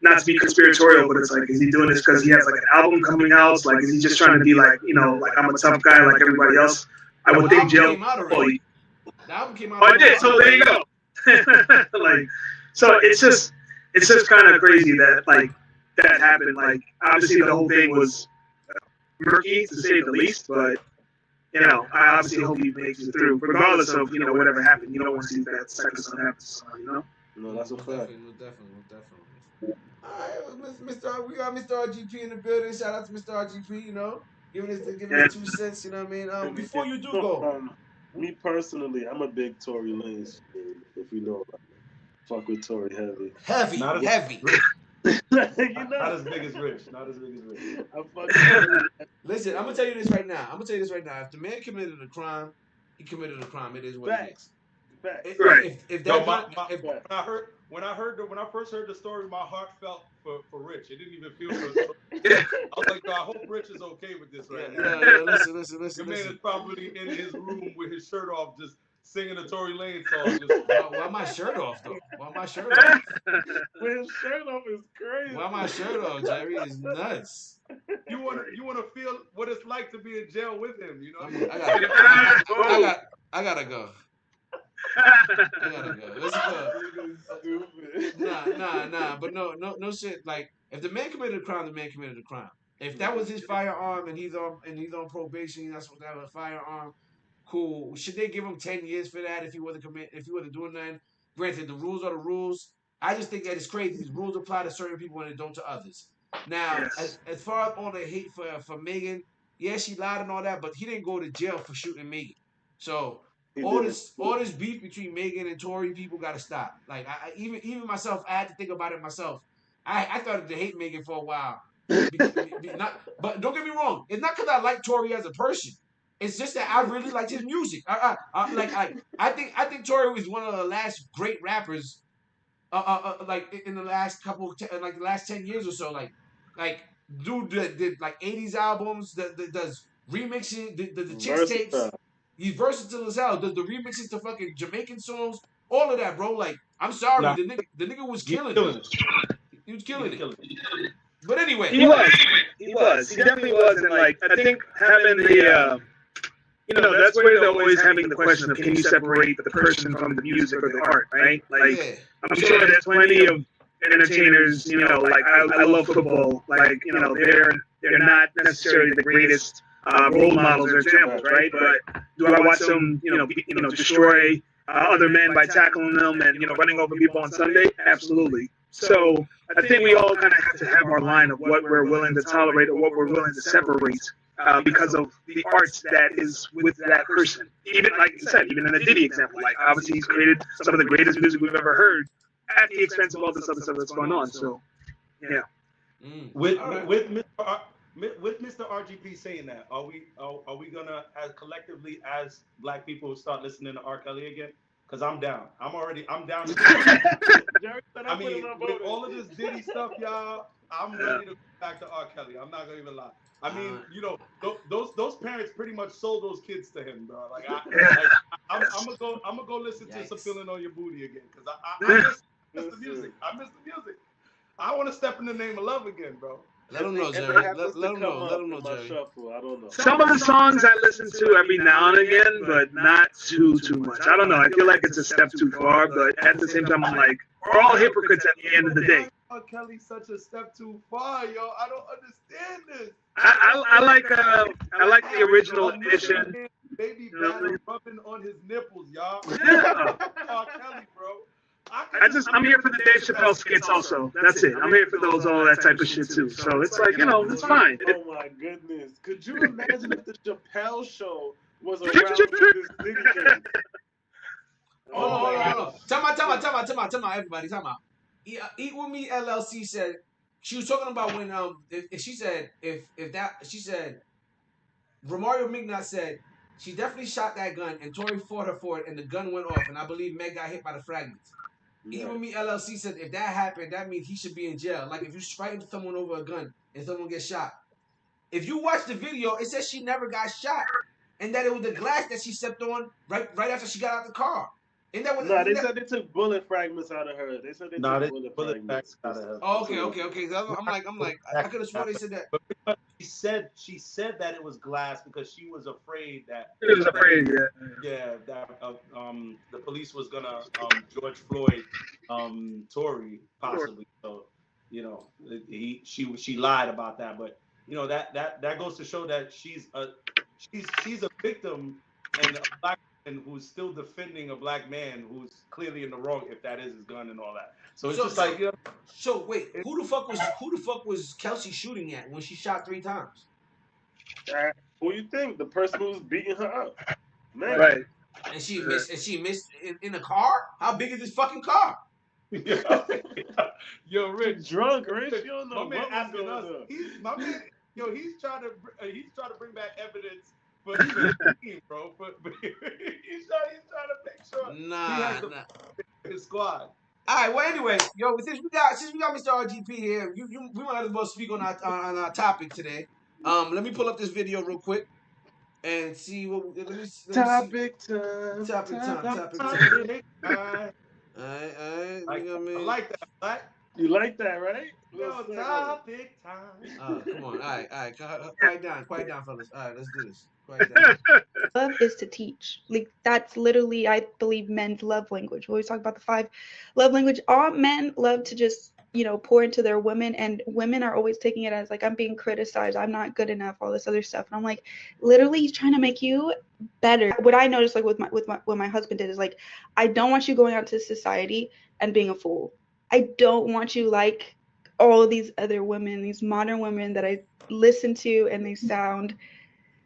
not to be conspiratorial, but it's like, is he doing this because he has like an album coming out? Like, is he just trying to be like, like I'm a tough guy like everybody else? I would think jail. The album came out. Oh, it did. So there you go. So it's just kind of crazy that like that happened. Like, obviously the whole thing was murky to say the least, but I obviously hope he makes it through, regardless of whatever happened. You don't want to see that second son happen. So, No, that's a fact. Definitely. All right, Mr. We got Mr. RGP in the building. Shout out to Mr. RGP. Giving his 2 cents. You know what I mean? Before you do go, me personally, I'm a big Tory Lanez fan, if you know. Fuck with Tory heavy. Not heavy. Not as big as Rich. I fucking Listen, I'm gonna tell you this right now. If the man committed a crime, he committed a crime. It is what it is. When I first heard the story, my heart felt for Rich. It didn't even feel for. I was like, I hope Rich is okay with this right now. Listen. The man is probably in his room with his shirt off, just singing a Tory Lanez song. Why my shirt off though? Why my shirt off? With his shirt off is crazy. Why my shirt off, Jerry? Is nuts. You wanna feel what it's like to be in jail with him, I gotta go. Let's go. Nah. But no shit. Like, if the man committed a crime, the man committed a crime. If that was his firearm and he's on probation, that's what that was, a firearm. Cool. Should they give him 10 years for that if he wasn't doing nothing? Granted, the rules are the rules. I just think that it's crazy. These rules apply to certain people and they don't to others. Now, as far as all the hate for Megan, yeah, she lied and all that, but he didn't go to jail for shooting Megan. So all this beef between Megan and Tory people got to stop. Like, I even myself, I had to think about it myself. I started to hate Megan for a while. But don't get me wrong. It's not because I like Tory as a person. It's just that I really liked his music. I think Tory was one of the last great rappers. Like in the last the last 10 years or so. Like dude did like 80s albums. That does remixing. The chicks tapes. He's versatile as hell. Does the remixes to fucking Jamaican songs. All of that, bro. Like, I'm sorry, the nigga was killing it. He was killing it. But anyway, he was. He definitely was. And like, I think having the that's where they're always having the question of, can you separate the person from the music or the art, right? Like, I'm sure there's plenty of entertainers, like I love football, like, they're not necessarily the greatest role models or examples, right? But do I watch them, destroy other men by tackling them and, running over people on Sunday? Absolutely. So I think we all kind of have to have our line of what we're willing to tolerate or what we're willing to separate. Because of the arts that is with that person. Even, like you said, even in the Diddy example, like, obviously he's created some of the greatest music we've ever heard at the expense of all this other stuff that's going on. So, yeah. With Mr. RGP saying that, are we gonna, as collectively as Black people, start listening to R. Kelly again? Because I'm down. I'm down. I mean, with all of this Diddy stuff, y'all, I'm ready to go back to R. Kelly. I'm not gonna even lie. I mean, those parents pretty much sold those kids to him, bro. Like, I'm gonna go listen to some "Feeling on Your Booty" again, because I miss the music. I want to step in the name of love again, bro. Let them know, Jerry. Let them know, Jerry. Shuffle. I don't know. Some of the songs I listen to every now and again, but not too much. I don't know. I feel like it's a step too far, but at the same time, I'm like, we're all hypocrites at the end of the day. R. Kelly's such a step too far, yo. I don't understand this. I like the original edition. Baby Battle rubbing on his nipples, y'all. Yeah. R. Kelly, bro. I'm here for the Dave Chappelle skits also. That's it. I'm here for all that type of shit too. So it's like, it's fine. Oh my goodness. Could you imagine if the Chappelle show was around this Diddy case? Oh, Time out, everybody. Time out. Eat With Me LLC said, she was talking about when she said Romario Mignot said She definitely shot that gun, and Tory fought her for it, and the gun went off, and I believe Meg got hit by the fragments. Even me, LLC said if that happened, that means he should be in jail. Like if you fighting someone over a gun and someone gets shot. If you watch the video, it says she never got shot, and that it was the glass that she stepped on right after she got out the car. And that was they said they took bullet fragments out of her. They said they took bullet fragments out of her. Oh, okay. I'm like, I could have sworn they said that. But she said that it was glass because she was afraid that the police was gonna George Floyd Tory possibly. So she lied about that, but that goes to show that she's a victim and a black woman who's still defending a black man who's clearly in the wrong if that is his gun and all that. So it's So wait, who the fuck was Kelsey shooting at when she shot 3 times? Who you think? The person who was beating her up. Man. Right. And she missed in a car? How big is this fucking car? Yo, Rich, drunk, Rich. You don't know my man what asking was us. going on. He's trying to bring back evidence for the team, bro. But he's trying to make sure he has his squad. All right. Well, anyway, since we got Mr. RGP here, we might as well speak on our topic today. Let me pull up this video real quick and see what. Topic time. Alright. I like that, right? You like that, right? Topic time. Oh, come on. All right. Quiet down, fellas. All right, let's do this. Quiet down. Love is to teach. Like that's literally, I believe, men's love language. We always talk about the 5 love language. All men love to just, pour into their women, and women are always taking it as like, I'm being criticized, I'm not good enough, all this other stuff. And I'm like, literally, he's trying to make you better. What I noticed, like with what my husband did, is like, I don't want you going out to society and being a fool. I don't want you like all of these other women, these modern women that I listen to, and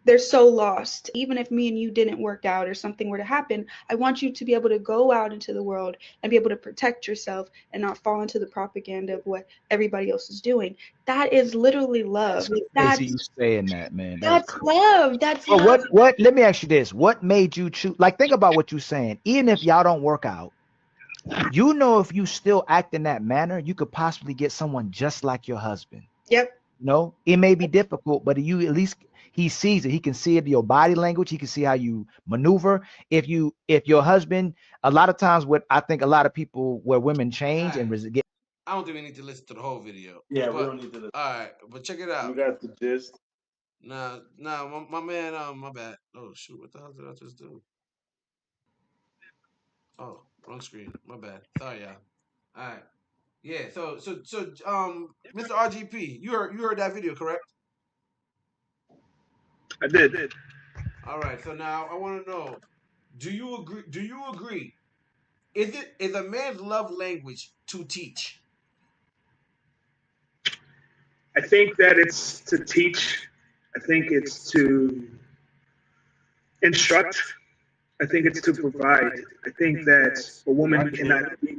they're so lost. Even if me and you didn't work out or something were to happen, I want you to be able to go out into the world and be able to protect yourself and not fall into the propaganda of what everybody else is doing. That is literally love. That's you saying that, man. That's love. That's but love. What? Let me ask you this: what made you choose? Like, think about what you're saying. Even if y'all don't work out, if you still act in that manner, you could possibly get someone just like your husband. Yep. No, it may be difficult, but you at least. He sees it. He can see it in your body language. He can see how you maneuver. If your husband, a lot of times, what I think a lot of people where women change and get. I don't think we need to listen to the whole video. Yeah, we don't need to listen. All right, but check it out. You got the gist. Nah, my man, my bad. Oh shoot, what the hell did I just do? Oh, wrong screen. My bad. Sorry, y'all. All right. Yeah. So, Mr. RGP, you heard that video, correct? I did. All right. So now I want to know: do you agree? Is a man's love language to teach? I think that it's to teach. I think it's to instruct. I think it's to provide. I think that a woman cannot be.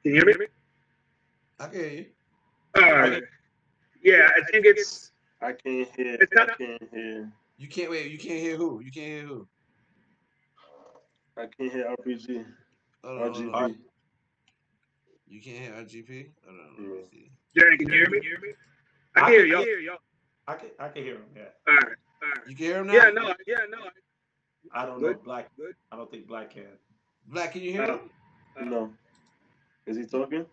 Can you hear me? I can hear you. Yeah, I think it's. I can't hear. I can't hear. You can't wait. You can't hear who? You can't hear who? I can't hear RPG. RGP. You can't hear RGP? Hold on, let me see. Jerry, can you hear me? I can hear y'all. I can hear him. Yeah. All right. You can hear him now? Yeah, no. I don't know Black. I don't think Black can. Black, can you hear him? No. Is he talking?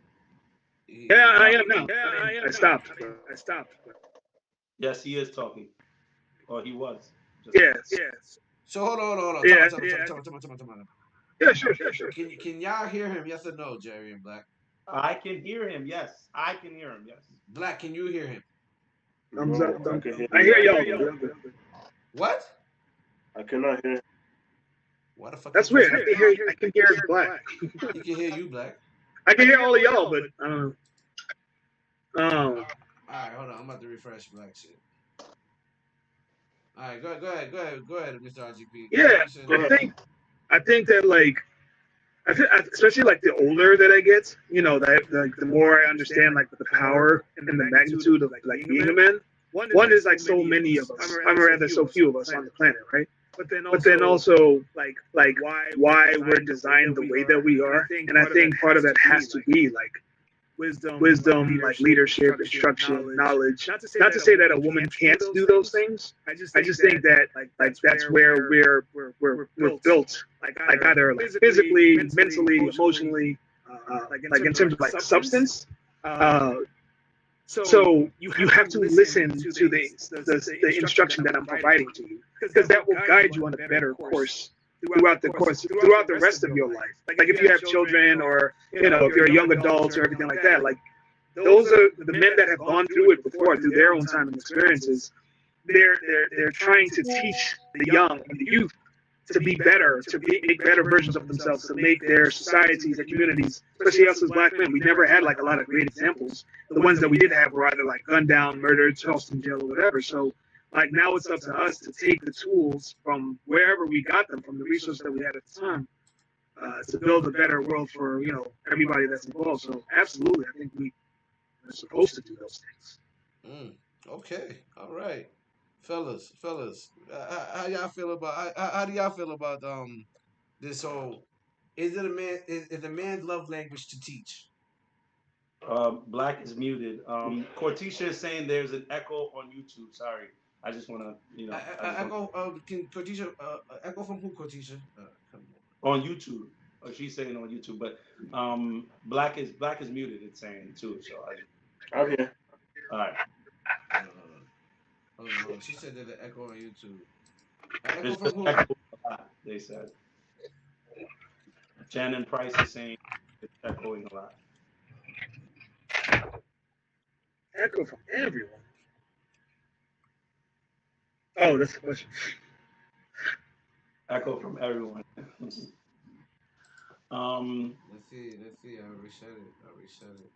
Yeah, I am now. I stopped. Yes, he is talking. Or he was. Yes. So hold on. Yeah. Yeah, sure. Can y'all hear him? Yes or no, Jerry and Black? I can hear him. Yes, I can hear him. Yes. Black, can you hear him? I hear y'all. What? I cannot hear. Why the fuck? That's weird. I can hear Black. He can hear you, Black. I can hear all of y'all, but All right, hold on. I'm about to refresh Black shit. All right, go ahead, Mr. RGP. Yeah, I think that like, especially like the older that I get, that the more I understand like the power and the magnitude of like being a man. One is like so many of us. I'm rather so few of us on the planet, right? but then also like why we're designed the way that we are. And I think part of that has to be like wisdom, like leadership, instruction, knowledge. Not to say that a woman can't do those things. I just think that like that's where we're built, like either like physically, mentally, emotionally, like in terms of like substance. So you have to listen to the instruction that I'm providing to you, because that will guide you on a better course throughout the rest of your life. Like if you have children, or if you're a young adult or everything like that, like those are the men that have gone through it before, through their own time and experiences. They're trying to teach the young and the youth to be better, to make better versions of themselves, to make their societies, their communities, especially us as black men. We never had like a lot of great examples. The ones that we did have were either like gunned down, murdered, tossed in jail, or whatever. So like now it's up to us to take the tools from wherever we got them, from the resources that we had at the time, to build a better world for everybody that's involved. So absolutely, I think we are supposed to do those things. Okay, all right, fellas, how y'all feel about how do y'all feel about this whole is it a man is a man's love language to teach? Black is muted. Cortisha is saying there's an echo on YouTube. Sorry, I just want to, Echo. Can Cortisha echo from who? Cortisha. Come on YouTube. She's saying on YouTube, but black is muted. It's saying too. So I'm here. All right. Hold on. She said there's an echo on YouTube. Echo There's from who? echo a lot, they said. Shannon Price is saying it's echoing a lot. Echo from everyone. Oh, that's the question. Echo from everyone. Let's see. I'll reset it.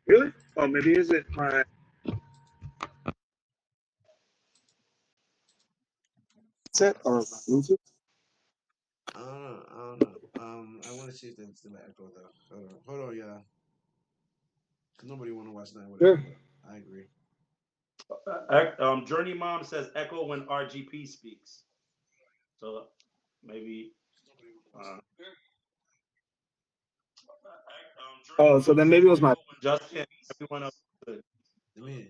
Really? Oh, maybe is it my? Set or Bluetooth? I don't know. I want to see if there's still an echo though. Hold on, y'all. Cause nobody want to watch that. Whatever. Sure. I agree. Journey Mom says echo when RGP speaks. So maybe. Oh, so then maybe it was my. Justin, everyone else good. Man.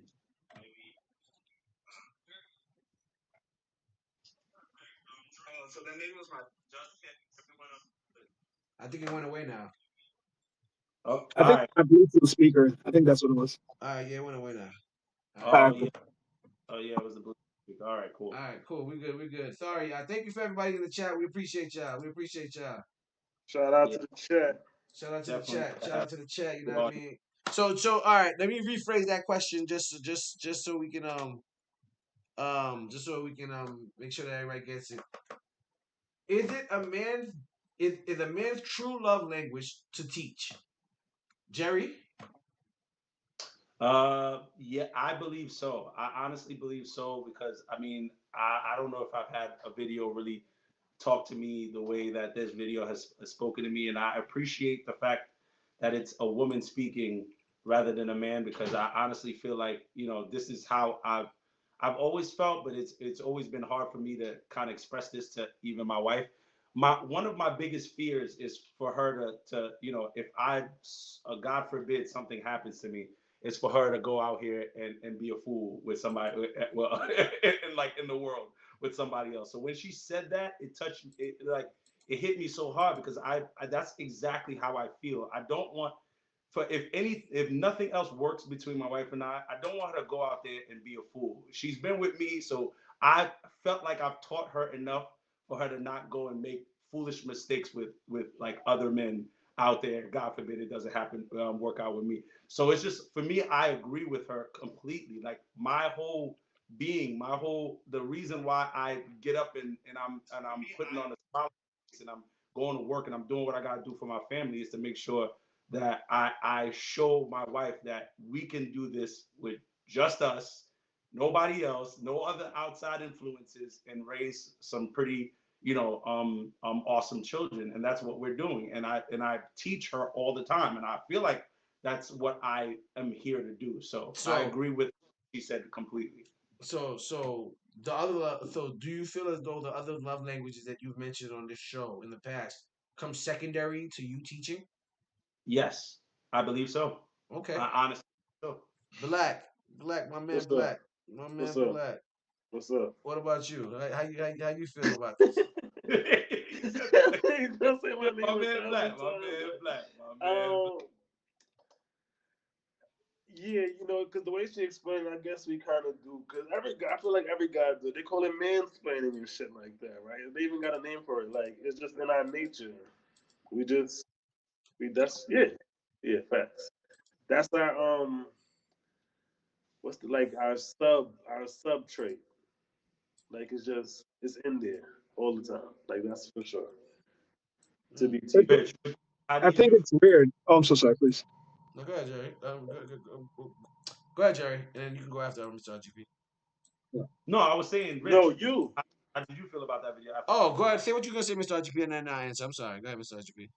So then maybe it was my. I think it went away now. Oh, I think my Bluetooth speaker. I think that's what it was. All right, yeah, it went away now. Oh yeah, it was the Bluetooth speaker. All right, cool. All right, cool. We good. Sorry, thank you for everybody in the chat. We appreciate y'all. Shout out to the chat. Shout out to the chat. You know what I mean? So all right. Let me rephrase that question just so we can make sure that everybody gets it. Is it a man's is a man's true love language to teach? Jerry? Yeah, I believe so. I honestly believe so, because I mean, I don't know if I've had a video really talk to me the way that this video has spoken to me, and I appreciate the fact that it's a woman speaking rather than a man, because I honestly feel like, this is how I've always felt, but it's always been hard for me to kind of express this to even my wife. One of my biggest fears is for her to if God forbid something happens to me, is for her to go out here and be a fool with somebody, well, in the world with somebody else. So when she said that, it touched it, like it hit me so hard, because I that's exactly how I feel. I don't want, if nothing else works between my wife and I don't want her to go out there and be a fool. She's been with me, so I felt like I've taught her enough for her to not go and make foolish mistakes with like other men out there. God forbid it doesn't happen, work out with me. So it's just, for me, I agree with her completely. Like my whole being, the reason why I get up and I'm putting on a smile and I'm going to work and I'm doing what I got to do for my family, is to make sure that I show my wife that we can do this with just us, nobody else, no other outside influences, and raise some pretty, awesome children, and that's what we're doing. And I teach her all the time, and I feel like that's what I am here to do. So I agree with what she said completely. So do you feel as though the other love languages that you've mentioned on this show in the past come secondary to you teaching? Yes, I believe so. Okay. Honestly, so. Black, my man, What's Black, up? my man, What's up? Black. What's up? What about you? How you feel about this? Don't say my name My a man thousand Black, times. my man Black, my man Black. Yeah, because the way she explained, I guess we kind of do. Because I feel like every guy do. They call it mansplaining and shit like that, right? They even got a name for it. Like it's just in our nature. That's yeah, facts. That's our what's the like our sub trait. Like it's in there all the time. Like that's for sure. To be teaching. I think it's weird. Oh, I'm so sorry. Please. No, go ahead, Jerry. Go ahead, Jerry, and then you can go after Mr. GP. No, I was saying, Rich. No, you. How did you feel about that video? Oh, go ahead. Say what you're gonna say, Mr. GP, and then I answer. I'm sorry. Go ahead, Mr. GP.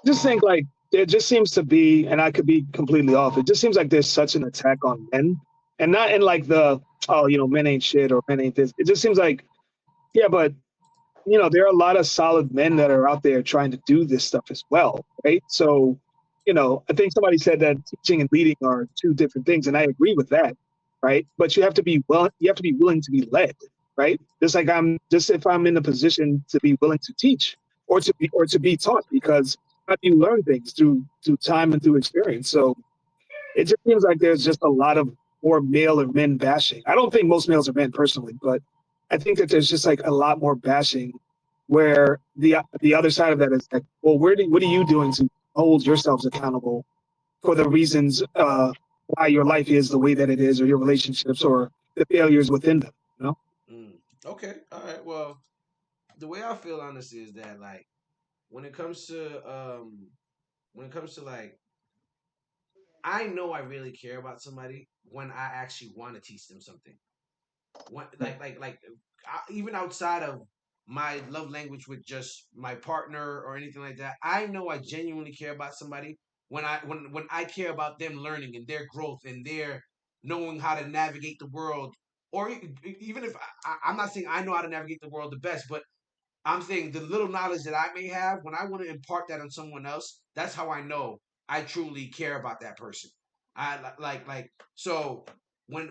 Just think like there just seems to be, and I could be completely off. It just seems like there's such an attack on men, and not in like the men ain't shit or men ain't this. It just seems like but there are a lot of solid men that are out there trying to do this stuff as well, right? So, I think somebody said that teaching and leading are two different things, and I agree with that, right? But you have to be willing to be led, right? Just like if I'm in a position to be willing to teach or to be taught, because how do you learn things through time and through experience? So it just seems like there's just a lot of more male or men bashing. I don't think most males are men personally, but I think that there's just like a lot more bashing where the other side of that is like, well, what are you doing to hold yourselves accountable for the reasons why your life is the way that it is, or your relationships, or the failures within them, Okay, all right. Well, the way I feel honestly is that like when it comes to like I know I really care about somebody when I actually want to teach them something. Even outside of my love language with just my partner or anything like that, I know I genuinely care about somebody when I care about them learning and their growth and their knowing how to navigate the world. Or even if I'm not saying I know how to navigate the world the best, but I'm saying the little knowledge that I may have, when I want to impart that on someone else, that's how I know I truly care about that person. So when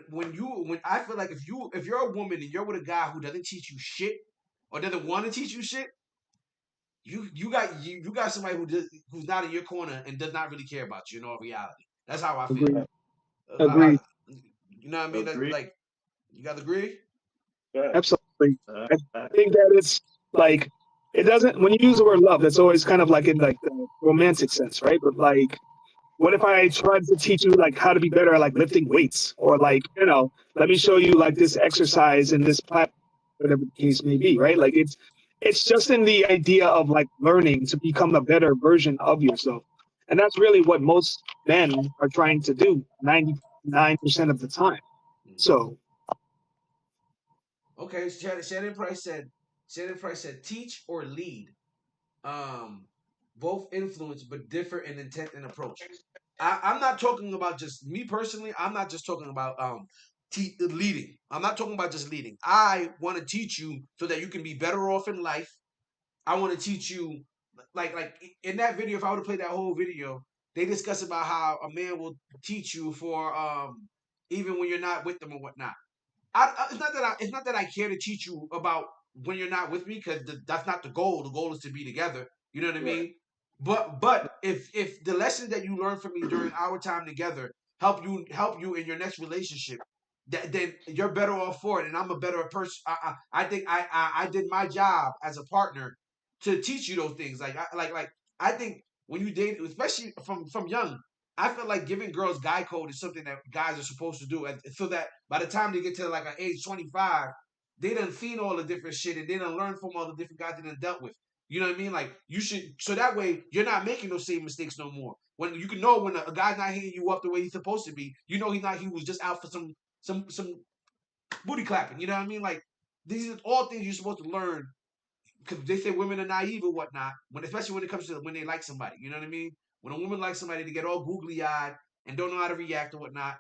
I feel like if you're a woman and you're with a guy who doesn't teach you shit or doesn't want to teach you shit, you got somebody who's not in your corner and does not really care about you in all reality. That's how I feel. Agreed. You know what I mean? That's like, you guys agree? Absolutely. I think that it's like, it doesn't, when you use the word love, that's always kind of like in like the romantic sense, right? But like, what if I tried to teach you like how to be better at like lifting weights, or like, let me show you like this exercise in this platform, whatever the case may be, right? Like it's just in the idea of like learning to become a better version of yourself. And that's really what most men are trying to do 99% of the time. So okay, Shannon Price said teach or lead. Both influence but differ in intent and approach. I'm not talking about just me personally. I'm not just talking about leading. I'm not talking about just leading. I want to teach you so that you can be better off in life. I want to teach you like in that video. If I were to play that whole video, they discuss about how a man will teach you for even when you're not with them or whatnot. It's not that I care to teach you about when you're not with me, because that's not the goal. The goal is to be together. You know what I mean? But if the lessons that you learn from me during our time together help you in your next relationship, then you're better off for it, and I'm a better person. I think I did my job as a partner to teach you those things. I think when you date, especially from young, I feel like giving girls guy code is something that guys are supposed to do, so that by the time they get to like an age 25, they done seen all the different shit and they done learned from all the different guys they done dealt with. You know what I mean? Like you should, so that way you're not making those same mistakes no more. When you can know when a guy's not hitting you up the way he's supposed to be, you know he was just out for some booty clapping. You know what I mean? Like these are all things you're supposed to learn because they say women are naive or whatnot, especially when it comes to when they like somebody. You know what I mean? When a woman likes somebody, they get all googly eyed and don't know how to react or whatnot,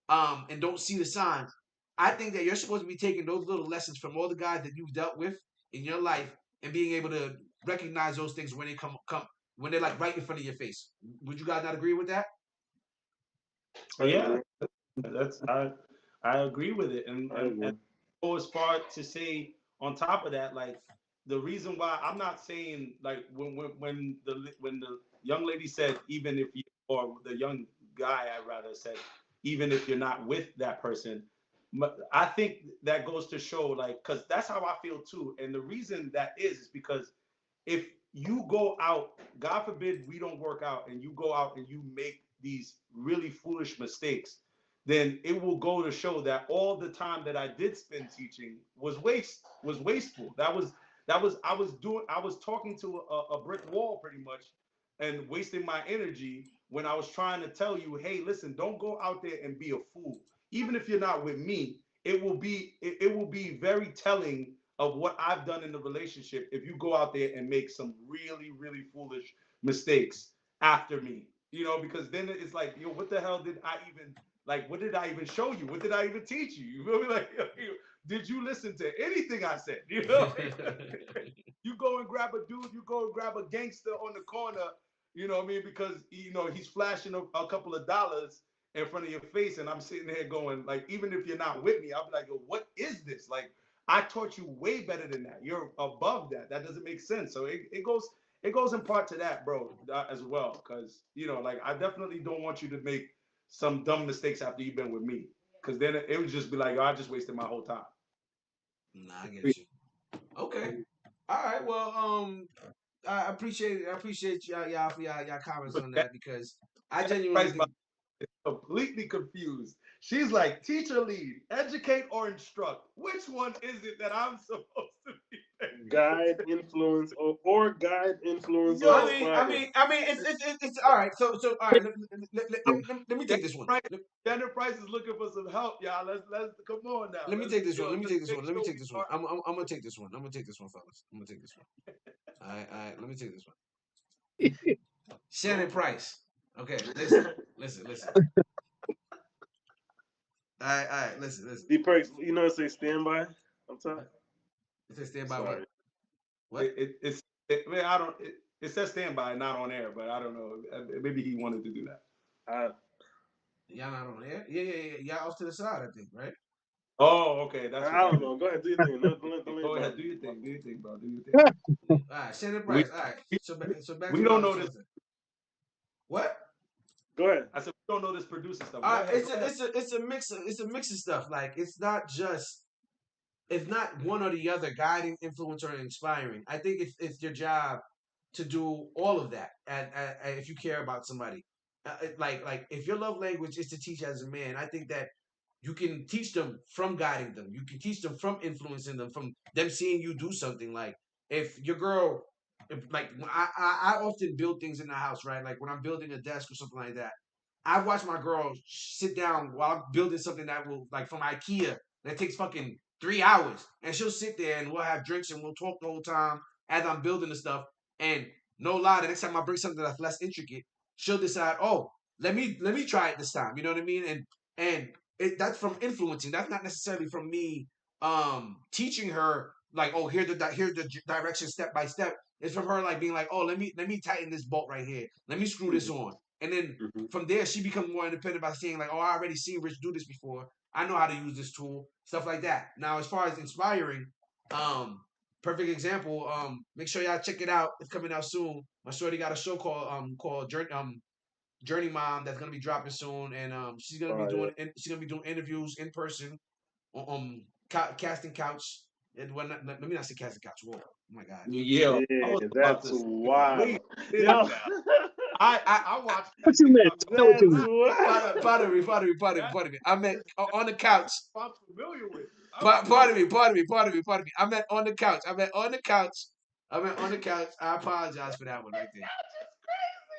and don't see the signs. I think that you're supposed to be taking those little lessons from all the guys that you've dealt with in your life and being able to recognize those things when they come when they're like right in front of your face. Would you guys not agree with that? Yeah, I agree with it, and go as far to say on top of that, like the reason why I'm not saying like when the young lady said even if you, or the young guy I rather said even if you're not with that person, I think that goes to show like because that's how I feel too, and the reason that is because if you go out, God forbid we don't work out, and you go out and you make these really foolish mistakes, then it will go to show that all the time that I did spend teaching was wasteful. I was talking to a brick wall pretty much and wasting my energy when I was trying to tell you, hey, listen, don't go out there and be a fool. Even if you're not with me, it will be very telling of what I've done in the relationship if you go out there and make some really, really foolish mistakes after me. You know, because then it's like, yo, what the hell did I even, like, what did I even show you? What did I even teach you? You feel me? Like, did you listen to anything I said? You know, you go and grab a dude, you go and grab a gangster on the corner, you know what I mean? Because, you know, he's flashing a couple of dollars in front of your face, and I'm sitting there going, like, even if you're not with me, I'll be like, yo, what is this? Like, I taught you way better than that. You're above that. That doesn't make sense. So it goes in part to that, bro, as well. Because, you know, like, I definitely don't want you to make some dumb mistakes after you've been with me. Because then it would just be like, oh, I just wasted my whole time. Nah, I get you. Okay. All right. Well, I appreciate y'all for y'all comments on that, because I genuinely think completely confused. She's like, teacher lead, educate or instruct. Which one is it that I'm supposed to be? Guide, influence, or guide, influence. Yo, I mean, it's all right. So all right. Let me take this one. Jennifer Price is looking for some help, y'all. Let's come on now. Let me take this one. I'm gonna take this one. Fellas. I'm gonna take this one. All right. Let me take this one. Shannon Price. Okay, listen. All right, listen. D-Perks, you know, it say standby. I'm sorry. It says standby. What? It says standby, not on air, but I don't know. Maybe he wanted to do that. Y'all not on air? Yeah. Y'all off to the side, I think, right? Oh, okay. I don't know. Go ahead, do your thing. Go ahead, do your thing, bro. Do your thing. All right, Shannon Price. All right. So back we to don't know this. What? Go ahead. I said we don't know this producer stuff. It's a mix of stuff. Like it's not one or the other, guiding, influencer, and inspiring. I think it's your job to do all of that. And if you care about somebody, like if your love language is to teach as a man, I think that you can teach them from guiding them. You can teach them from influencing them, from them seeing you do something. Like if your girl, I often build things in the house, right? Like when I'm building a desk or something like that, I watch my girl sit down while I'm building something that will, like from IKEA, that takes fucking 3 hours, and she'll sit there and we'll have drinks and we'll talk the whole time as I'm building the stuff. And no lie, the next time I bring something that's less intricate, she'll decide, oh, let me try it this time. You know what I mean? And that's from influencing. That's not necessarily from me teaching her like, oh, here's the direction step by step. It's from her like being like, oh, let me tighten this bolt right here. Let me screw this on. And then from there, she becomes more independent by saying like, oh, I already seen Rich do this before. I know how to use this tool, stuff like that. Now, as far as inspiring, perfect example. Make sure y'all check it out. It's coming out soon. My shorty got a show called Journey Mom that's gonna be dropping soon, and she's gonna be doing interviews in person on casting couch. And let me not say casting couch. Whoa, oh my god. Yeah, that's wild. I watched. What you meant? Pardon me. I meant on the couch. I'm familiar with. Pardon me. I meant on the couch. I meant on the couch. I apologize for that one right there.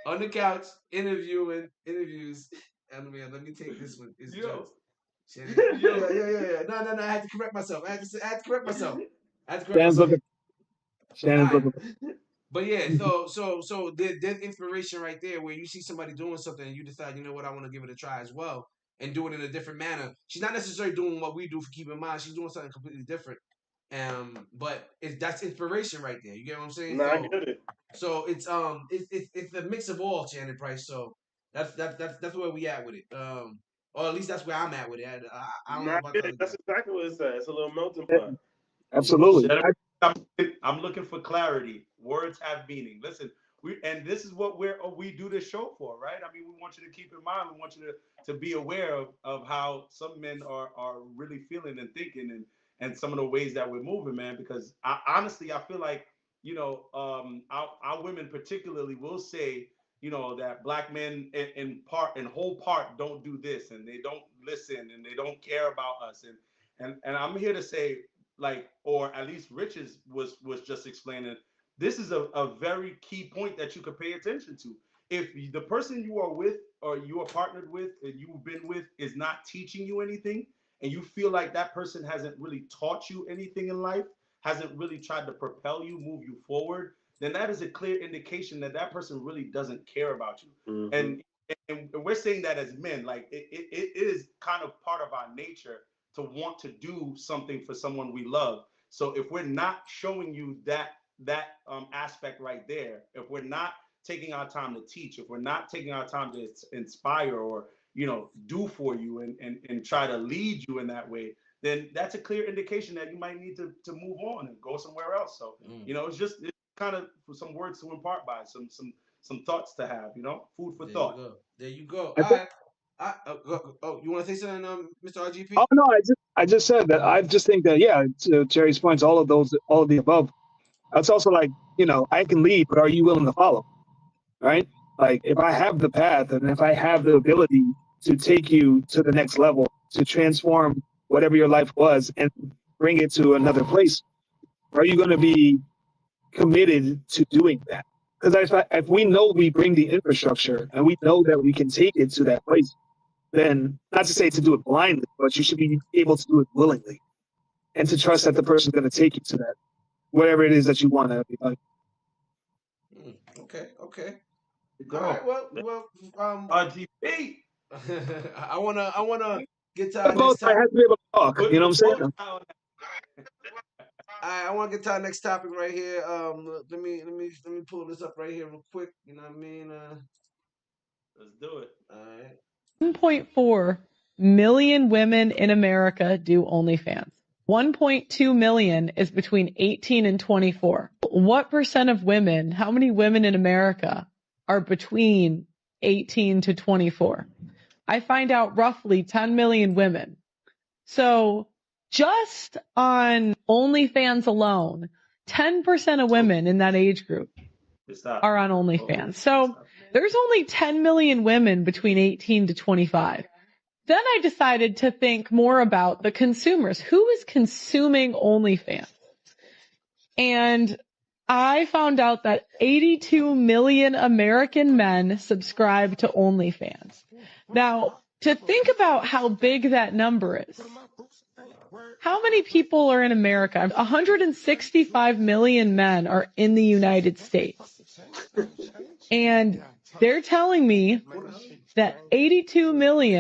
On the couch, interviews. Let me take this one. It's jokes. Yeah. No. I had to correct myself. I had to correct myself. Shannon's Alright. looking. But yeah, so there's inspiration right there where you see somebody doing something and you decide, you know what, I want to give it a try as well and do it in a different manner. She's not necessarily doing what we do for Keep in Mind. She's doing something completely different. But that's inspiration right there. You get what I'm saying? Nah, I get it. So it's a mix of all, Shannon Price. So that's where we at with it. Or at least that's where I'm at with it. I don't know about the other That's guys. exactly what it's at. It's a little melting pot. Absolutely. I'm looking for clarity. Words have meaning. Listen, and this is what we do this show for, right? I mean, we want you to keep in mind. We want you to be aware of how some men are really feeling and thinking, and some of the ways that we're moving, man. Because honestly, I feel like, you know, our women particularly will say, you know, that black men in whole part don't do this, and they don't listen, and they don't care about us, and I'm here to say, like, or at least Rich's was just explaining, this is a very key point that you could pay attention to. If the person you are with or you are partnered with and you've been with is not teaching you anything, and you feel like that person hasn't really taught you anything in life, hasn't really tried to propel you, move you forward, then that is a clear indication that that person really doesn't care about you. Mm-hmm. And we're saying that as men, like it is kind of part of our nature to want to do something for someone we love. So if we're not showing you that aspect right there, if we're not taking our time to teach, if we're not taking our time to inspire or, you know, do for you and try to lead you in that way, then that's a clear indication that you might need to move on and go somewhere else. So, you know, it's kind of some words to impart by, some thoughts to have, you know, food for thought. There you go. All right. You want to say something, Mr. RGP? Oh no, I just said that. I just think that, yeah, to Terry's points, all of the above. It's also like, you know, I can lead, but are you willing to follow? Right? Like, if I have the path and if I have the ability to take you to the next level, to transform whatever your life was and bring it to another place, are you going to be committed to doing that? Because if we know we bring the infrastructure and we know that we can take it to that place, then not to say to do it blindly, but you should be able to do it willingly and to trust that the person's going to take you to that, whatever it is that you want to be like. Okay. All right. Well. RGP. I wanna get to our next topic. I have to be able to talk. You know what I'm saying? I want to get to our next topic right here. Let me pull this up right here real quick. You know what I mean? Let's do it. All right. 1.4 million women in America do OnlyFans. 1.2 million is between 18 and 24. What percent of women, how many women in America are between 18 to 24? I find out roughly 10 million women. So just on OnlyFans alone, 10% of women in that age group are on OnlyFans. So there's only 10 million women between 18 to 25. Then I decided to think more about the consumers. Who is consuming OnlyFans? And I found out that 82 million American men subscribe to OnlyFans. Now, to think about how big that number is, how many people are in America? 165 million men are in the United States. And they're telling me that 82 million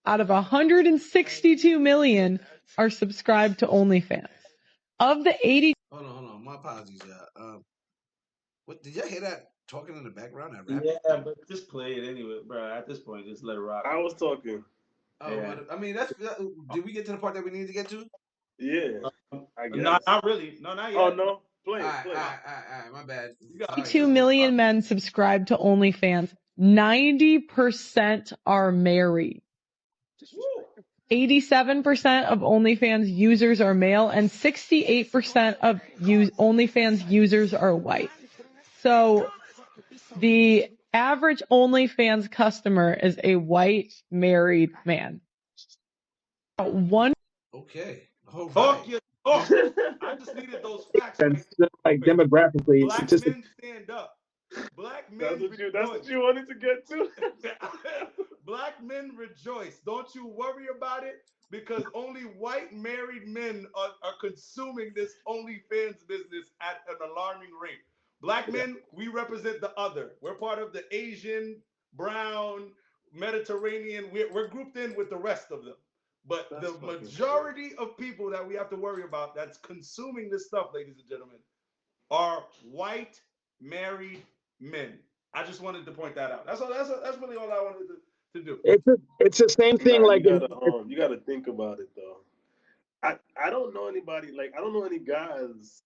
out of 162 million are subscribed to OnlyFans. Of the 80... Hold on. My apologies, y'all. What did y'all hear that talking in the background? That rap? Yeah, but just play it anyway, bro. At this point, just let it rock. I was talking. Oh, yeah. But, I mean, did we get to the part that we needed to get to? Yeah, I guess. No, not really. No, not yet. Oh, no. Play it. All right, my bad. 82 million men subscribe to OnlyFans. 90% are married. 87% of OnlyFans users are male, and 68% of OnlyFans users are white. So the average OnlyFans customer is a white married man. Okay. Talk your talk. I just needed those facts. And like demographically, Black men stand up. Black men. That's what you wanted to get to. Black men women rejoice. Don't you worry about it, because only white married men are consuming this OnlyFans business at an alarming rate. Black men, we represent the other. We're part of the Asian, brown, Mediterranean. We're grouped in with the rest of them. But the majority of people that we have to worry about that's consuming this stuff, ladies and gentlemen, are white married men. I just wanted to point that out. That's really all I wanted to do. It's the same thing. Like you gotta think about it though. I don't know anybody, like I don't know any guys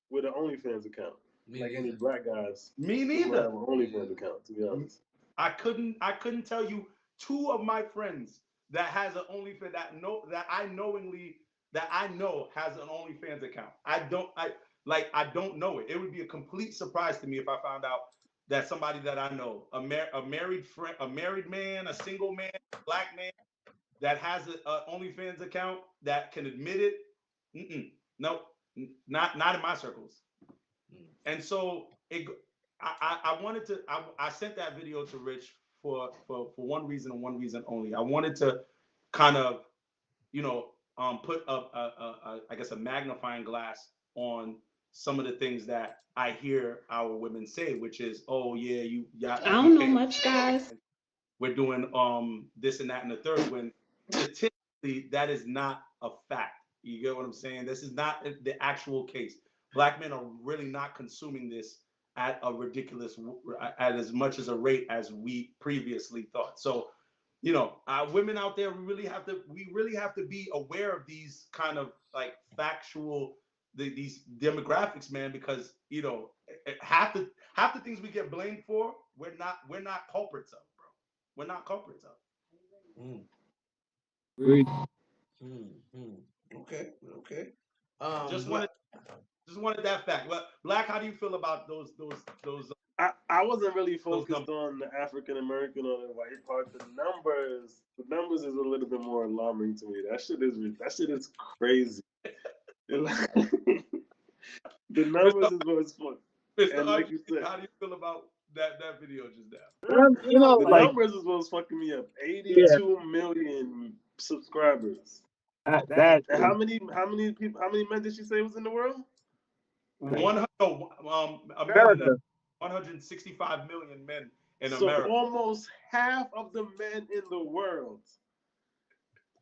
with an OnlyFans account. Any black guys. Me neither. Have an OnlyFans account, to be honest. I couldn't tell you two of my friends that has an OnlyFans that I know has an OnlyFans account. I don't know it. It would be a complete surprise to me if I found out that somebody that I know, a married man, a single man, a black man that has an OnlyFans account that can admit it. Nope, not in my circles. And so I sent that video to Rich for one reason and one reason only. I wanted to kind of, put up I guess a magnifying glass on some of the things that I hear our women say, which is, oh yeah, I don't know much, guys. We're doing this and that and the third, when statistically that is not a fact. You get what I'm saying? This is not the actual case. Black men are really not consuming this at as much as a rate as we previously thought. So, women out there, we really have to be aware of these kind of like factual these demographics, man, because half the things we get blamed for, we're not culprits of, bro. We're not culprits of. Agreed. Okay. Just wanted that fact. But Black, how do you feel about those? I wasn't really focused on the African American or the white part. The numbers is a little bit more alarming to me. That shit is crazy. The numbers is what's fun. And like you said, how do you feel about that video just now? The numbers is what's fucking me up. 82 million subscribers. And how many men did she say was in the world? America. 165 million men in America. So almost half of the men in the world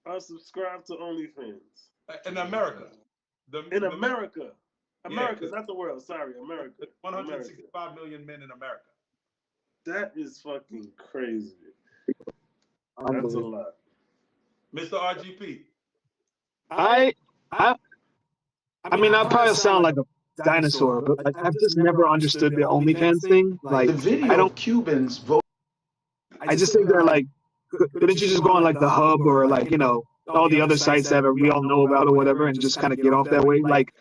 are subscribed to OnlyFans. In America. America, not the world. Sorry, America. 165 million men in America. That is fucking crazy. That's a lot. Mr. RGP. I mean, I probably sound like a dinosaur, but like, I've just never understood the OnlyFans thing. Like, the video Cubans vote. I just think they're like, couldn't you just go on like the Hub or like, all the other sites that we all know about or whatever and just kind of get off that way? Like,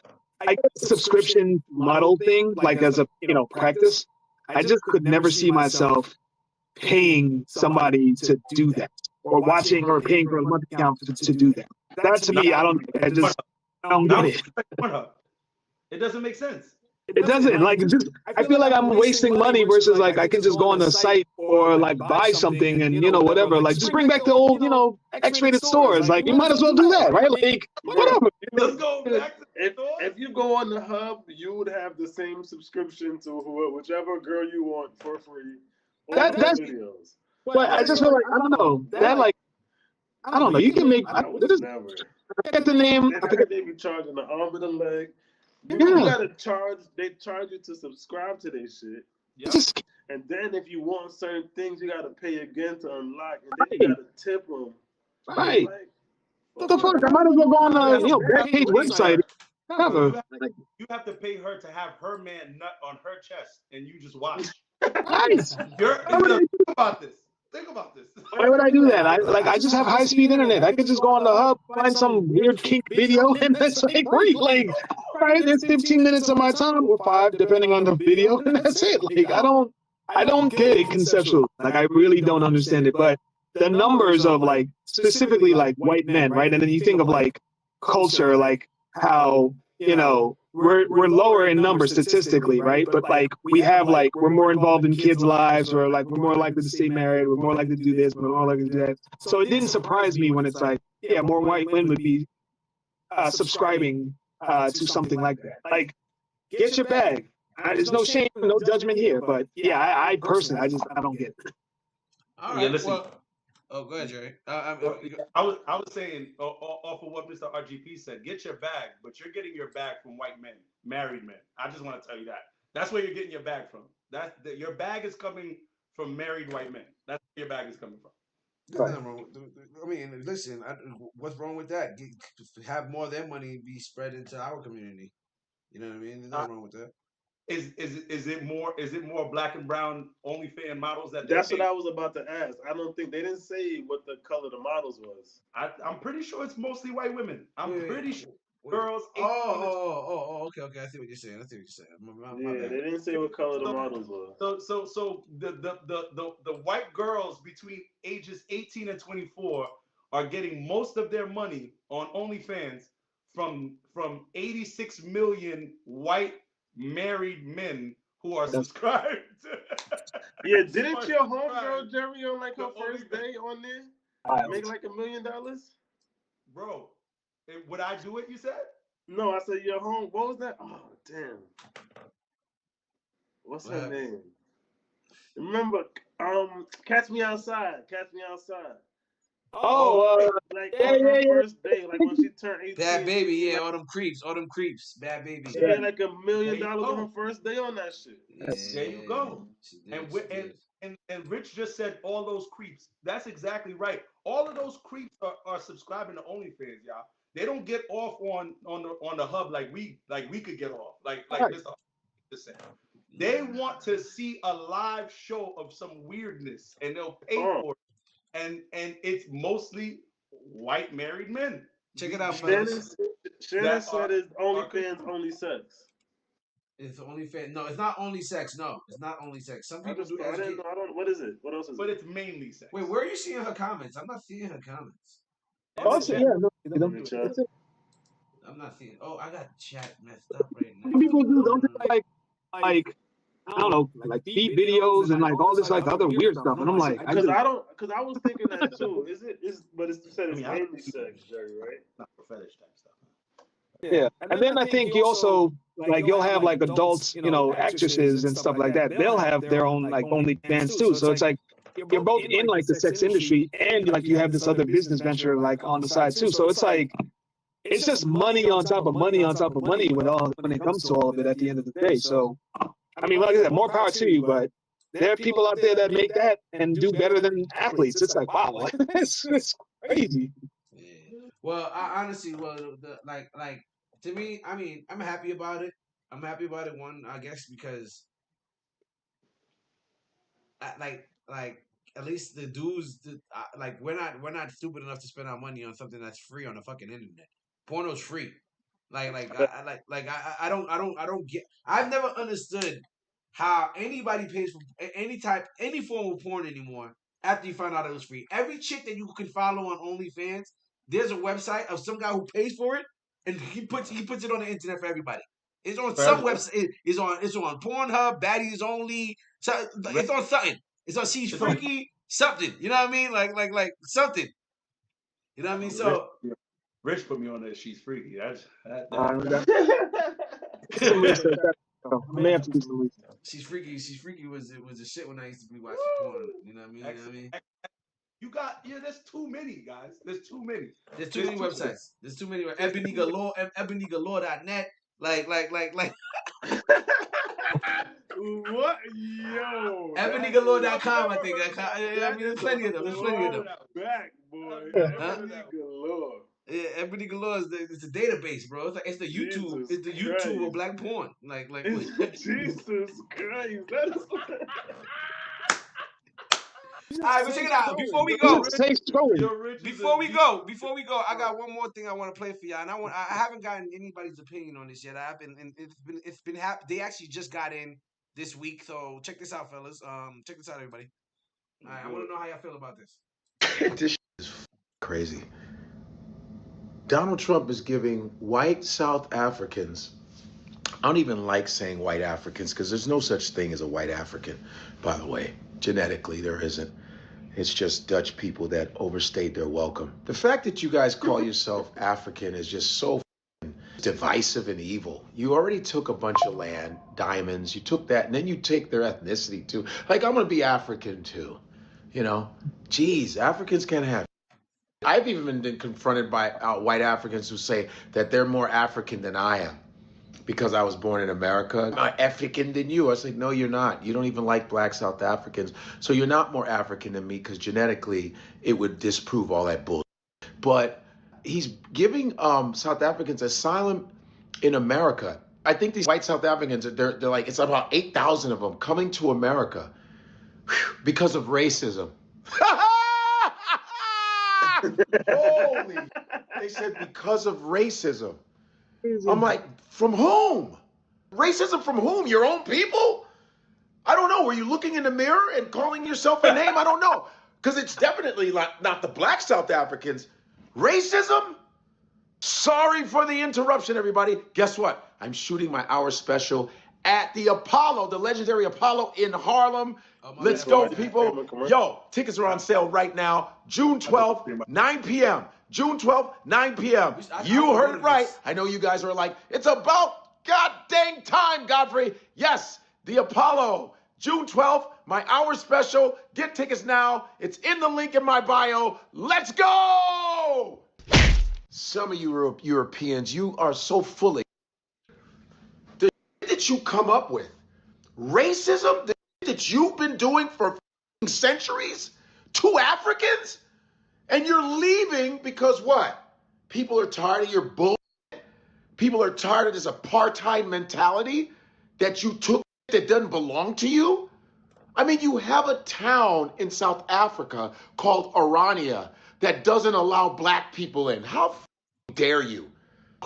I get the subscription model thing, like as a, practice. I just could never see myself paying somebody to do that or watching or paying for a month account to do that. That to me, I don't get it. It doesn't make sense. It doesn't. Like, I feel like I'm wasting money versus like I can just go on the site or like buy something and whatever. Like, just bring back the old X-rated stores. Like, you might as well do that, right? Like, whatever. Let's go back to if you go on the Hub, you would have the same subscription to whichever girl you want for free. That's videos. But I just feel like I don't know. That like I don't know. You can make. I forget the name. I forget they be charging the arm and the leg. You gotta charge. They charge you to subscribe to their shit. Yep. And then if you want certain things, you gotta pay again to unlock, and then you gotta tip them. Right. What the fuck? I might as well go on the Backpage website. You have to pay her to have her man nut on her chest, and you just watch. Nice. Think about this. Think about this. Why would I do that? I just have high speed internet. I could just go on the Hub, find some weird kink video, and it's like free. Like, right, it's 15 minutes of my time or 5, depending on the video, and that's it. Like, I don't get it conceptually. Like, I really don't understand it. But the numbers of like specifically like white men, right? And then you think of like culture, like how you know, we're lower in numbers statistically, right? But like we have like we're more involved in kids' lives, or like we're more likely to stay married, we're more likely to do this, we're more likely to do that. So it didn't surprise me when it's like, yeah, more white men would be subscribing to something like that. Like, get your bag. There's no shame, no judgment here. But yeah, I personally, I don't get it. All Yeah, right. listen. Well, oh, go ahead, Jerry. I was saying off of what Mr. RGP said, get your bag, but you're getting your bag from white men, married men. I just want to tell you that. That's where you're getting your bag from. Your bag is coming from married white men. That's where your bag is coming from. There's nothing wrong with, I mean, listen, what's wrong with that? Have more of their money be spread into our community. You know what I mean? There's nothing wrong with that. Is it more black and brown OnlyFans models that? That's what I was about to ask. I don't think they didn't say what the color the models was. I'm pretty sure it's mostly white women. I'm pretty sure girls. Okay. I see what you're saying. My bad. They didn't say what color the models were. So the white girls between ages 18 and 24 are getting most of their money on OnlyFans from 86 million white married men who are subscribed. Yeah, didn't your homegirl Jerry on like her first day on there make like $1 million? Bro, would I do it? You said? No, I said your home. What was that? Oh damn. What's her name? Remember, Catch Me Outside. Catch Me Outside. Like on her first day, like when she turned 18. Bad Baby, yeah, all them creeps, Bad Baby. She had like $1 million on her first day on that shit. There you go. And Rich just said all those creeps. That's exactly right. All of those creeps are subscribing to OnlyFans, y'all. They don't get off on the hub like we could get off. Like Mr. just said. They want to see a live show of some weirdness, and they'll pay for it. And it's mostly white married men. Check it out, fellas. Shannon said it's OnlyFans only sex. It's OnlyFans. No, it's not only sex. No, it's not only sex. Some people do. I didn't know. What is it? What else is it? But it's mainly sex. Wait, where are you seeing her comments? I'm not seeing her comments. I'm not seeing. Oh, I got chat messed up right now. Some people do, don't they? Like I don't know, like feed videos and like all this like other weird stuff, and I'm like, because I was thinking that too. But it's said it's mainly sex, Jerry, right? Not for fetish type stuff. Yeah, and then I think you also like you'll have like adults, you know, actresses and stuff like that. They'll have their own like OnlyFans too. So it's like you're both in like the sex industry, and like you have this other business venture like on the side too. So it's like it's just money on top of money on top of money when it comes to all of it at the end of the day. So I mean, like I said, more power to you, but there are people out there that make that and do better than athletes. It's like, wow, it's crazy. Yeah. Well, honestly, like to me, I mean, I'm happy about it. I'm happy about it. One, I guess, because like at least the dudes, like we're not stupid enough to spend our money on something that's free on the fucking internet. Porno's free. I don't get. I've never understood how anybody pays for any form of porn anymore after you find out it was free. Every chick that you can follow on OnlyFans, there's a website of some guy who pays for it, and he puts it on the internet for everybody. It's on some website. It's on Pornhub, Baddies Only. So it's on something. It's on She's Freaky, something. You know what I mean? Like something. You know what I mean? So. Rich put me on that She's Freaky. She's Freaky. She's Freaky was the shit when I used to be watching porn. You know what I mean? There's too many, guys. There's too many. There's too many websites. There's too many. Ebony Galore, ebonygalore.net. Like. What? Yo. Ebonygalore.com, I think. I mean, there's plenty of them. Back, boy. Ebony Galore. Yeah, Ebony Galore it's a database, bro. It's the YouTube. It's the YouTube of black porn. Like. Jesus Christ. That is. All right, but check it out. Before we go, I got one more thing I want to play for y'all, and I haven't gotten anybody's opinion on this yet. It's been they actually just got in this week, so check this out, fellas. Check this out, everybody. All right, I want to know how y'all feel about this. This shit is crazy. Donald Trump is giving white South Africans, I don't even like saying white Africans because there's no such thing as a white African, by the way. Genetically, there isn't. It's just Dutch people that overstayed their welcome. The fact that you guys call yourself African is just so divisive and evil. You already took a bunch of land, diamonds, you took that, and then you take their ethnicity too. Like, I'm gonna be African too. You know? Geez, Africans can't have. I've even been confronted by white Africans who say that they're more African than I am because I was born in America. I'm more African than you. I was like, no, you're not. You don't even like black South Africans. So you're not more African than me because genetically it would disprove all that bullshit. But he's giving South Africans asylum in America. I think these white South Africans, they're like, it's about 8,000 of them coming to America because of racism. Holy, they said because of racism. I'm like, from whom? Racism from whom? Your own people? I don't know. Were you looking in the mirror and calling yourself a name? I don't know. Because it's definitely not the black South Africans. Racism? Sorry for the interruption, everybody. Guess what? I'm shooting my hour special at the Apollo, the legendary Apollo in Harlem. Let's go, people. Yo, tickets are on sale right now. June 12th, 9 p.m. June 12th, 9 p.m. You heard it right. I know you guys are like, it's about god dang time, Godfrey. Yes, the Apollo, June 12th, my hour special. Get tickets now. It's in the link in my bio. Let's go! Some of you Europeans, you are so full of the shit that you come up with. Racism, the shit that you've been doing for centuries to Africans, and you're leaving because what? People are tired of your bull. People are tired of this apartheid mentality that you took that doesn't belong to you. I mean, you have a town in South Africa called Orania that doesn't allow black people in. How dare you?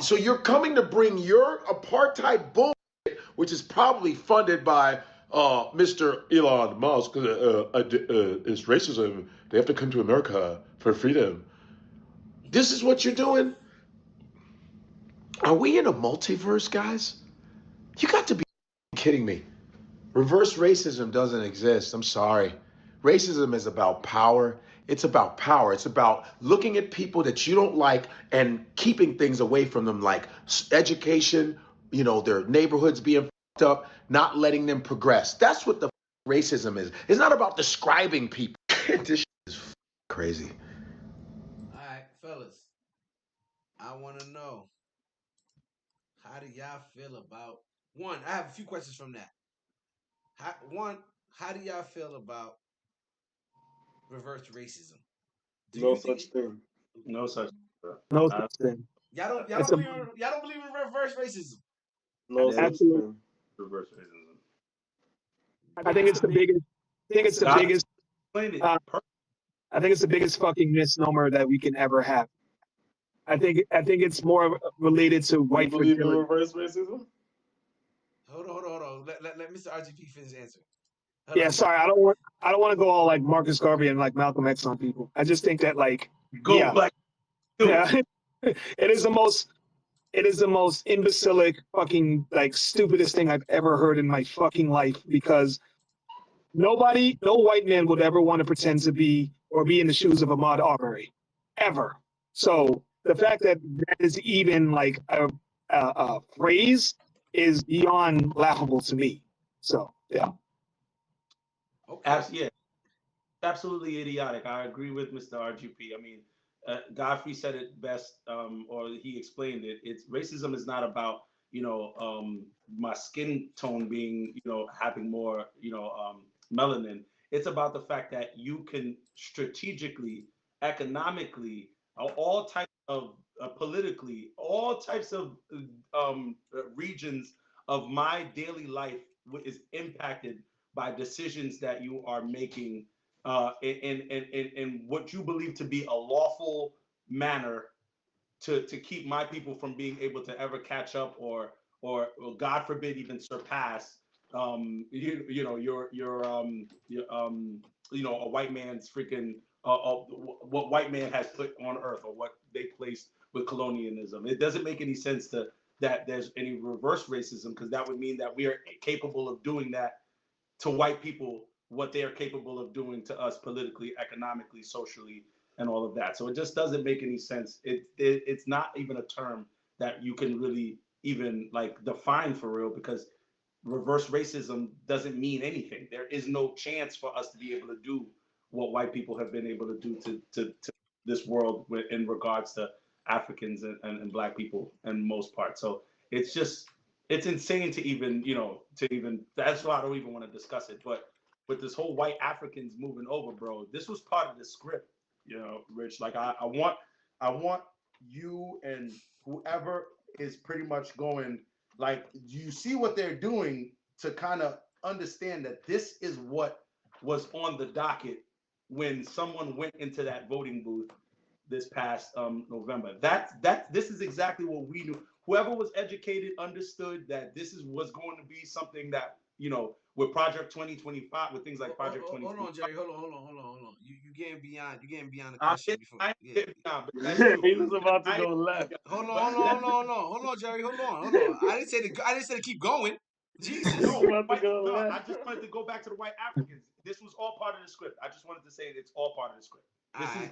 So you're coming to bring your apartheid bullshit, which is probably funded by Mr. Elon Musk. It's racism. They have to come to America for freedom. This is what you're doing? Are we in a multiverse, guys? You got to be kidding me. Reverse racism doesn't exist. I'm sorry. Racism is about power. It's about power. It's about looking at people that you don't like and keeping things away from them, like education, you know, their neighborhoods being fucked up, not letting them progress. That's what the racism is. It's not about describing people. This shit is crazy. All right, fellas. I want to know, how do y'all feel about one? I have a few questions from that. How do y'all feel about reverse racism? No such thing. No such. No such thing. Y'all It's don't believe in reverse racism. No such Absolutely. thing. Reverse racism. I think it's the biggest. I think it's the biggest. I think it's the biggest fucking misnomer that we can ever have. I think it's more related to white believe in fragility. reverse racism? Hold on. Let Mr. RGP finish answer. Yeah, sorry, I don't want to go all like Marcus Garvey and like Malcolm X on people. I just think that like black. Yeah, it is the most imbecilic fucking like stupidest thing I've ever heard in my fucking life, because no white man would ever want to pretend to be or be in the shoes of Ahmaud Arbery, ever. So the fact that is even like a phrase is beyond laughable to me. So yeah. Yeah, absolutely idiotic. I agree with Mr. RGP. I mean, Godfrey said it best, or he explained it. It's racism is not about my skin tone being having more melanin. It's about the fact that you can strategically, economically, all types of politically, all types of regions of my daily life is impacted by decisions that you are making in what you believe to be a lawful manner to keep my people from being able to ever catch up or God forbid even surpass a white man's freaking what white man has put on earth or what they placed with colonialism. It doesn't make any sense that there's any reverse racism, because that would mean that we are capable of doing that to white people what they are capable of doing to us politically, economically, socially, and all of that. So it just doesn't make any sense. It's not even a term that you can really even like define for real, because reverse racism doesn't mean anything. There is no chance for us to be able to do what white people have been able to do to this world in regards to Africans and black people in most part. So it's just, it's insane to even, that's why I don't even want to discuss it. But with this whole white Africans moving over, bro, this was part of the script, Rich. Like I want you and whoever is pretty much going, like, you see what they're doing to kind of understand that this is what was on the docket when someone went into that voting booth this past November. This is exactly what we knew. Whoever was educated understood that this was going to be something that, with Project 2025, with things like Project 2025. Hold on, Jerry. Hold on. You getting beyond the question before. Getting beyond, but that's He was about to go left. Hold on, Jerry. Hold on. I didn't say to keep going. Jesus. I just wanted to go back to the white Africans. This was all part of the script. I just wanted to say it's all part of the script. This is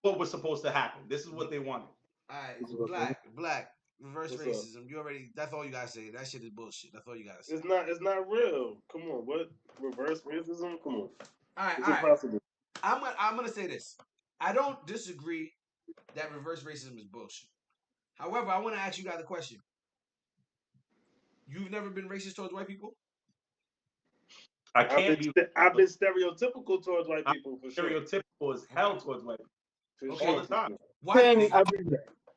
what was supposed to happen. This is what they wanted. All right, black. Reverse racism. That's all you gotta say. That shit is bullshit. That's all you gotta say. It's not real. Come on, what? Reverse racism? Come on. All right. Impossible. I'm gonna say this. I don't disagree that reverse racism is bullshit. However, I want to ask you guys a question. You've never been racist towards white people? I've been stereotypical towards white people for sure. Stereotypical as hell towards white people. Okay. All the time. Why?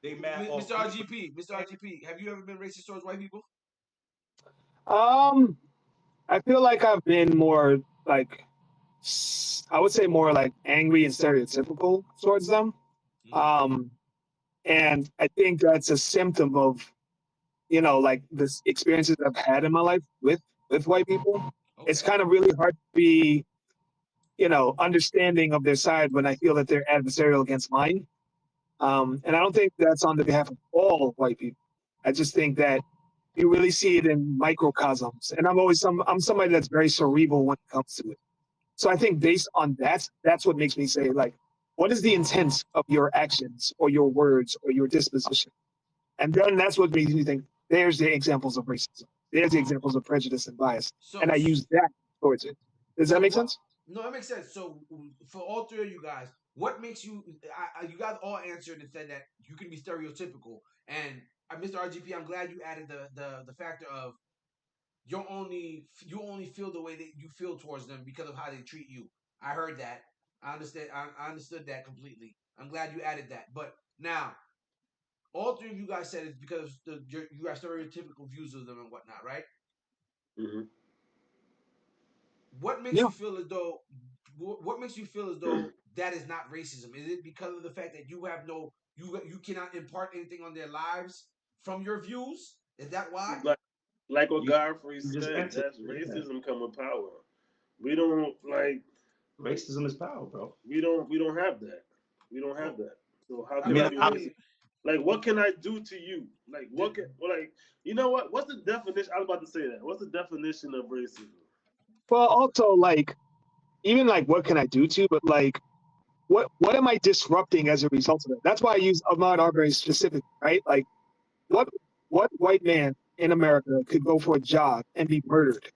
They mad. Mr. RGP, have you ever been racist towards white people? I feel like I've been more like, I would say more like angry and stereotypical towards them. And I think that's a symptom of, like this experiences I've had in my life with white people. Okay. It's kind of really hard to be, understanding of their side when I feel that they're adversarial against mine. And I don't think that's on the behalf of all white people. I just think that you really see it in microcosms. And I'm somebody that's very cerebral when it comes to it. So I think based on that, that's what makes me say, like, what is the intent of your actions or your words or your disposition? And then that's what makes me think, there's the examples of racism. There's the examples of prejudice and bias. And I use that towards it. Does that make sense? No, it makes sense. So for all three of you guys, what makes you? You guys all answered and said that you can be stereotypical. And Mr. RGP, I'm glad you added the factor of you only feel the way that you feel towards them because of how they treat you. I heard that. I understand. I understood that completely. I'm glad you added that. But now, all three of you guys said it's because you have stereotypical views of them and whatnot, right? Mm-hmm. What makes you feel as though? What makes you feel as though that is not racism? Is it because of the fact that you have you cannot impart anything on their lives from your views? Is that why? Like what Godfrey said, that's racism come with power. We don't like racism is power, bro. We don't have that. We don't have that. So how can I mean, like, what can I do to you? Like, you know what? What's the definition? I was about to say that. What's the definition of racism? Well, also, like, even like, what can I do to you? But like, what am I disrupting as a result of it? That's why I use Ahmaud Arbery specifically, right? Like, what white man in America could go for a jog and be murdered?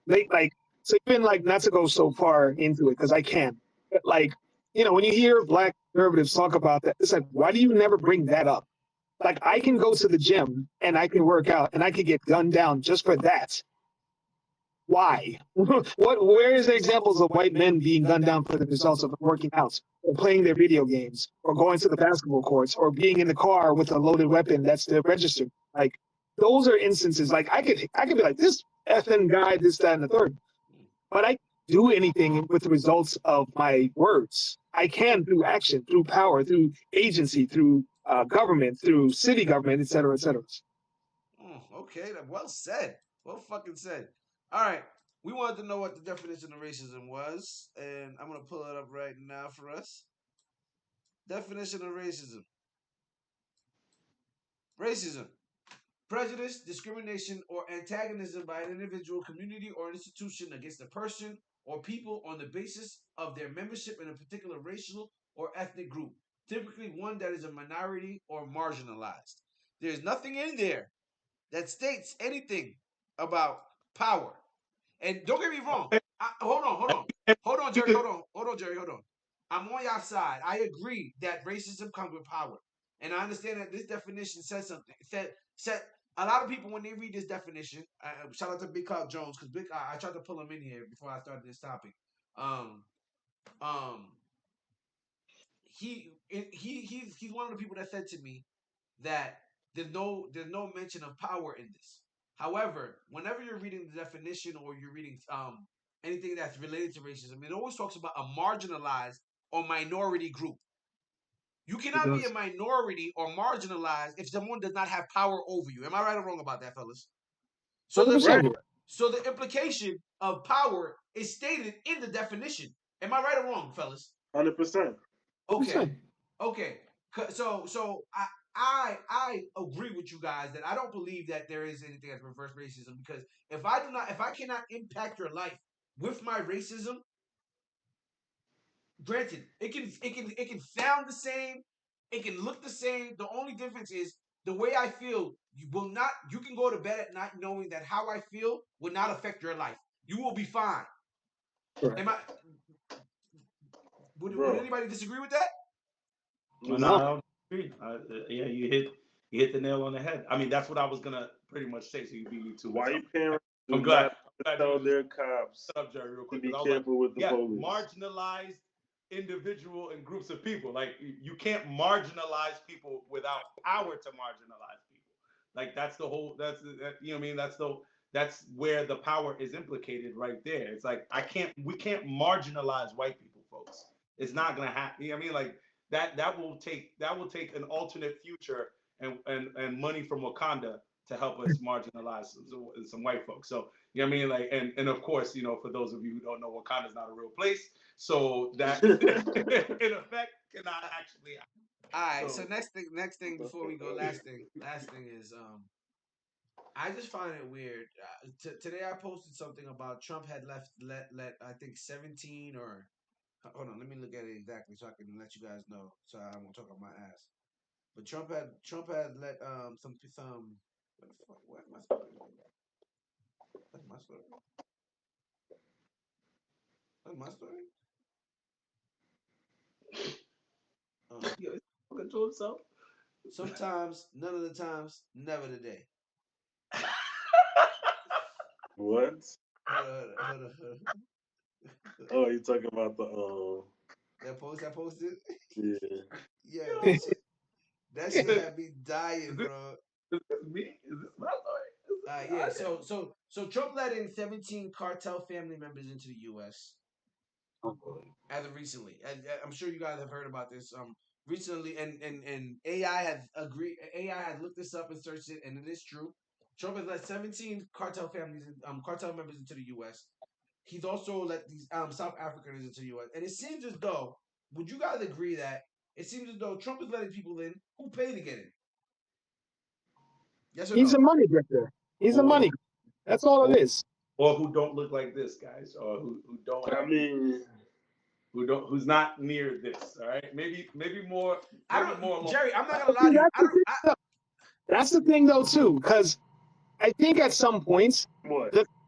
So even like, not to go so far into it because I can, but like, when you hear black conservatives talk about that, it's like, why do you never bring that up? Like, I can go to the gym and I can work out and I can get gunned down just for that. Why? Where is the examples of white men being gunned down for the results of working out or playing their video games or going to the basketball courts or being in the car with a loaded weapon that's registered? Like, those are instances. Like, I could be like, this effing guy, this, that, and the third. But I can't do anything with the results of my words. I can through action, through power, through agency, through government, through city government, et cetera, et cetera. Okay, well said. Well fucking said. All right, we wanted to know what the definition of racism was, and I'm going to pull it up right now for us. Definition of racism. Racism. Prejudice, discrimination, or antagonism by an individual, community, or institution against a person or people on the basis of their membership in a particular racial or ethnic group, typically one that is a minority or marginalized. There's nothing in there that states anything about power. And don't get me wrong. Hold on, Jerry. Hold on. I'm on your side. I agree that racism comes with power, and I understand that this definition says something. It said a lot of people when they read this definition. Shout out to Big Cloud Jones because I tried to pull him in here before I started this topic. Um, um, he's one of the people that said to me that there's no mention of power in this. However, whenever you're reading the definition or you're reading anything that's related to racism, it always talks about a marginalized or minority group. You cannot be a minority or marginalized if someone does not have power over you. Am I right or wrong about that, fellas? So the 100%. so the implication of power is stated in the definition. Am I right or wrong, fellas? 100%. Okay. Okay. So I agree with you guys that I don't believe that there is anything as reverse racism because if I cannot impact your life with my racism, granted, it can sound the same, it can look the same. The only difference is the way I feel. You can go to bed at night knowing that how I feel will not affect your life. You will be fine. Am I would anybody disagree with that? No, yeah, you hit the nail on the head. I mean, that's what I was gonna pretty much say. So you beat me to it. White parents I'm glad tell their cops subject real quick. to be I was careful with the police. Marginalized individual and groups of people. Like you can't marginalize people without power to marginalize people. Like that's the whole. You know what I mean. That's where the power is implicated right there. It's like we can't marginalize white people, folks. It's not gonna happen. You know what I mean? Like that will take an alternate future and money from Wakanda to help us marginalize some white folks. So you know what I mean? Like and of course, you know, for those of you who don't know, Wakanda is not a real place. So that in effect cannot actually happen. All right. So next thing before we go, last thing is I just find it weird. Today I posted something about Trump had let I think 17 or hold on, let me look at it exactly so I can let you guys know. So I won't talk on my ass. But Trump had let some what the fuck? What am I story? That's my story. That's my story. Control himself. Sometimes, none of the times, never the day. What? Hold on. Oh, you talking about the that post I posted? Yeah. Yeah, that shit had me dying, bro. Is this me? Is this my story? Yeah. So Trump let in 17 cartel family members into the U.S. As of recently, I'm sure you guys have heard about this. Recently, and AI has agreed. AI has looked this up and searched it, and it is true. Trump has let 17 cartel cartel members into the U.S. He's also let these South Africans into the U.S. And it seems as though, would you guys agree that it seems as though Trump is letting people in who pay to get in? Yes or He's no? a money grifter. He's a money. That's all it is. Or who don't look like this, guys, or who don't. I mean, who's not near this. All right, maybe more. Jerry, I'm not gonna lie to you. That's the thing, though, too, because I think at some points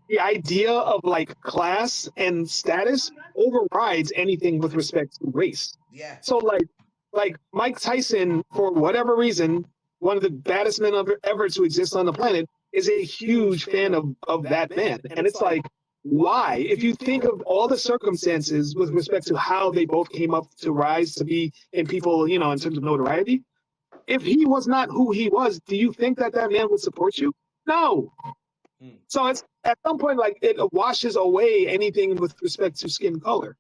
the idea of like class and status overrides anything with respect to race. Yeah. So like Mike Tyson, for whatever reason, one of the baddest men ever to exist on the planet, is a huge fan of that man. And it's like, why? If you think of all the circumstances with respect to how they both came up to rise to be in people, you know, in terms of notoriety, if he was not who he was, do you think that man would support you? No. So it's at some point like it washes away anything with respect to skin color.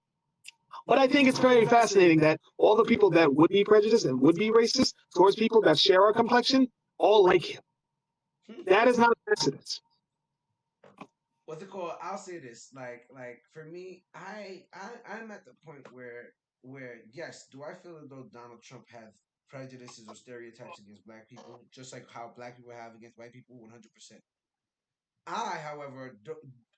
But I think it's very fascinating that all the people that would be prejudiced and would be racist towards people that share our complexion all like him. That is not an accident. What's it called? I'll say this. Like for me, I'm at the point where yes, do I feel as though Donald Trump has prejudices or stereotypes against black people, just like how black people have against white people, 100%. I, however,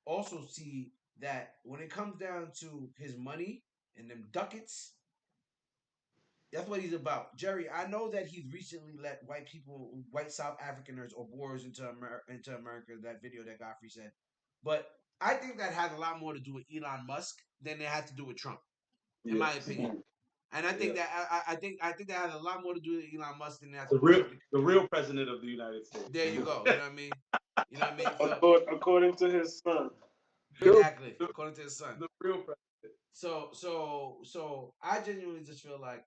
also see that when it comes down to his money and them ducats, that's what he's about. Jerry, I know that he's recently let white people, white South Africaners or Boers into America, that video that Godfrey said. But I think that has a lot more to do with Elon Musk than it had to do with Trump, in my opinion. And I think that I think that has a lot more to do with Elon Musk than it has to do with Trump. The real president of the United States. There you go. You know what I mean? You know what I mean? So, according to his son. Exactly. According to his son. The real president. So I genuinely just feel like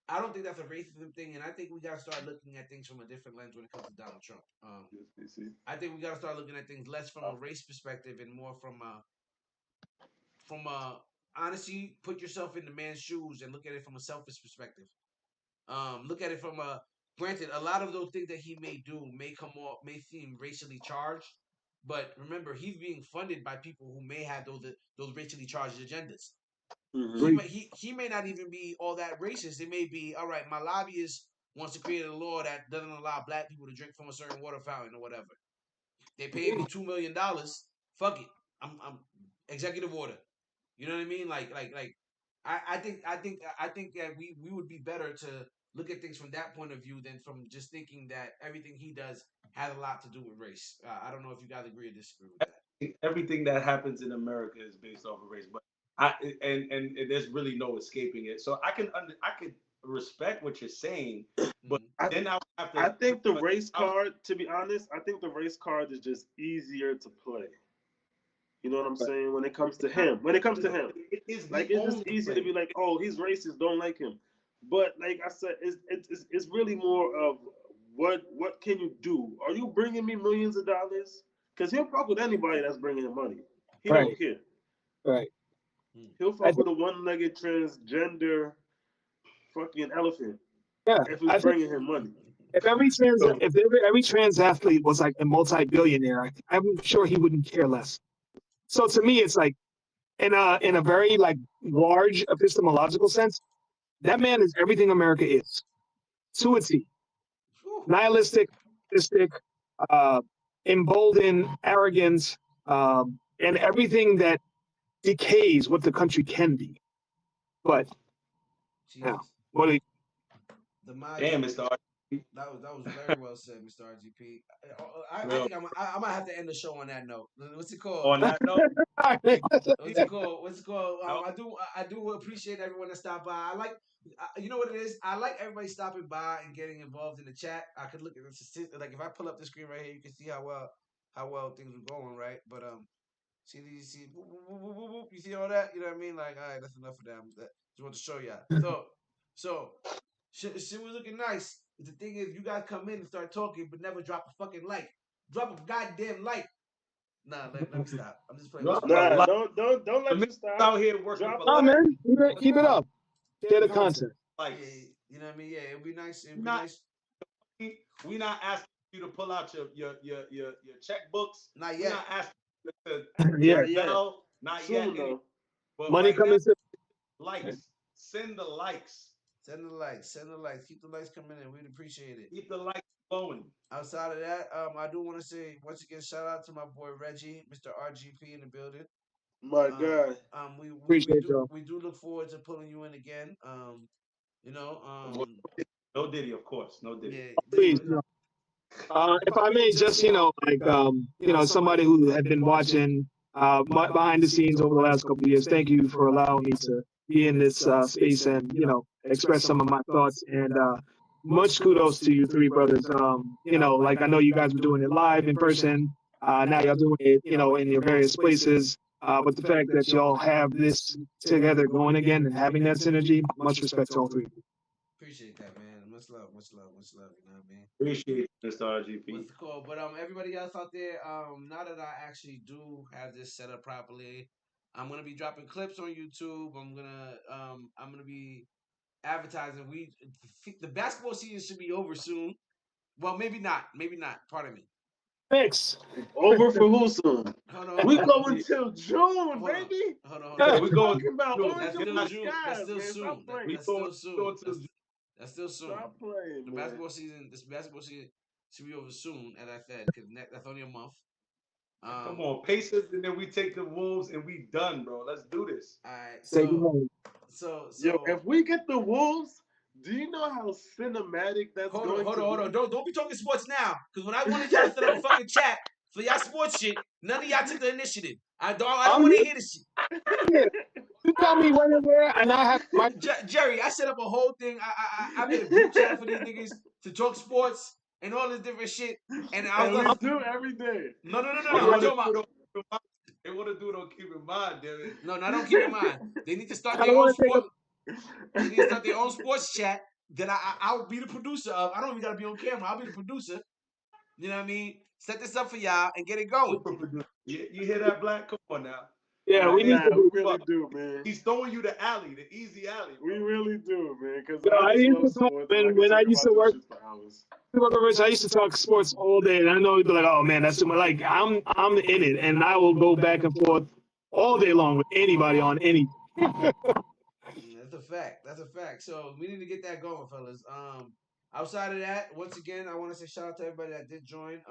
I don't think that's a racism thing, and I think we gotta start looking at things from a different lens when it comes to Donald Trump. I think we gotta start looking at things less from a race perspective and more from a honestly, put yourself in the man's shoes and look at it from a selfish perspective. Look at it from a granted, a lot of those things that he may do may seem racially charged, but remember, he's being funded by people who may have those racially charged agendas. Mm-hmm. He may not even be all that racist. It may be, all right, my lobbyist wants to create a law that doesn't allow black people to drink from a certain water fountain or whatever. They paid me $2 million. Fuck it. I'm executive order. You know what I mean? I think that we would be better to look at things from that point of view than from just thinking that everything he does has a lot to do with race. I don't know if you guys agree or disagree with that. Everything that happens in America is based off of race, but and there's really no escaping it. So I can respect what you're saying, but then I have to. I think the race card, to be honest, I think the race card is just easier to play. You know what I'm saying? When it comes to him, it's just easy to be like, oh, he's racist, don't like him. But like I said, it's really more of what can you do? Are you bringing me millions of dollars? Because he'll fuck with anybody that's bringing him money. He don't care. Right. He'll fuck with a one-legged transgender fucking elephant. Yeah. If he's bringing him money. If every trans athlete was like a multi-billionaire, I'm sure he wouldn't care less. So to me, it's like in a very like large epistemological sense, that man is everything America is, to a T. Nihilistic, emboldened, arrogant, and everything that decays what the country can be. But yeah, what do you? Damn, Mr. RGP. That was very well said, Mr. RGP. I think I might have to end the show on that note. What's it called? On that note. What's it called? I do appreciate everyone that stopped by. I like, you know what it is? I like everybody stopping by and getting involved in the chat. I could look at this, like if I pull up the screen right here, you can see how well things were going, right? But see these, you see all that? You know what I mean? Like, all right, that's enough of that. Just want to show y'all. So shit was looking nice. The thing is, you guys come in and start talking, but never drop a fucking like. Drop a goddamn like. Nah, let me stop. I'm just playing. Nah, don't let me stop. Out here working. Oh man, keep it up. Share the content. Like, you know what I mean? Yeah, it'd be nice. We not asking you to pull out your checkbooks. Not yet. We're not asking you to not yet. But money coming in. Likes. Send the likes. Send the likes. Keep the likes coming in. We'd appreciate it. Keep the likes flowing. Outside of that, I do want to say once again, shout out to my boy Reggie, Mr. RGP in the building. My God. We do look forward to pulling you in again. No Diddy, of course. No Diddy. Yeah, please. No. If I may, just somebody who had been watching behind the scenes over the last couple of years. Thank you for allowing me to be in this space and express some of my thoughts, and much kudos to you three brothers. Like I know you guys were doing it live in person. Now y'all doing it, in your various places. But the fact that y'all have this together going again and having that synergy, much respect to all three. Appreciate that, man. Much love. You know what I mean? Appreciate it, Mr. RGP. What's cool? But everybody else out there, now that I actually do have this set up properly, I'm gonna be dropping clips on YouTube. I'm gonna be advertising. The basketball season should be over soon. Well, maybe not. Pardon me. Fix. Over for who soon? We going till June, baby. Hold on. We going about That's still June. That's still soon. That's still soon. Stop playing, The man. basketball season. This basketball season should be over soon, as I said, because that's only a month. Come on, Pacers, and then we take the Wolves, and we done, bro. Let's do this. All right. Take it home. So Yo, if we get the Wolves, do you know how cinematic that's hold going to on. be? Don't be talking sports now, because when I wanted y'all to set up a fucking chat for y'all sports shit, none of y'all took the initiative. I don't want to hear this shit. Yeah. You tell me when and where, and I have my. Jerry, I set up a whole thing. I made a group chat for these niggas to talk sports and all this different shit. And I was And gonna we do every day. No. They I'm want talking to about. do it on Keep in Mind, damn it. No, I don't keep in mind. They need to start I their don't own want to take sport. They need to start their own sports chat that I'll be the producer of. I don't even gotta be on camera. I'll be the producer. You know what I mean? Set this up for y'all and get it going. You hear that, Black? Come on now. Yeah, we need Nah, to. we really do, man. He's throwing you the alley, the easy alley. We really do, man. Because Yo, I I just used love to talk sports. And I when can I talk used to about work. this shit for hours. I used to talk sports all day, and I know you'd be like, "Oh man, that's too much." Like I'm in it, and I will go back and forth all day long with anybody on any. That's a fact. That's a fact. So we need to get that going, fellas. Outside of that, once again, I want to say shout out to everybody that did join.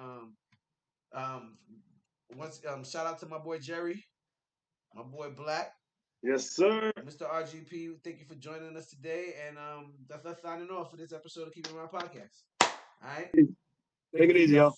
Shout out to my boy Jerry, my boy Black. Yes, sir. Mr. RGP, thank you for joining us today. And that's us signing off for this episode of Keeping My Podcast. All right. Take it easy, y'all.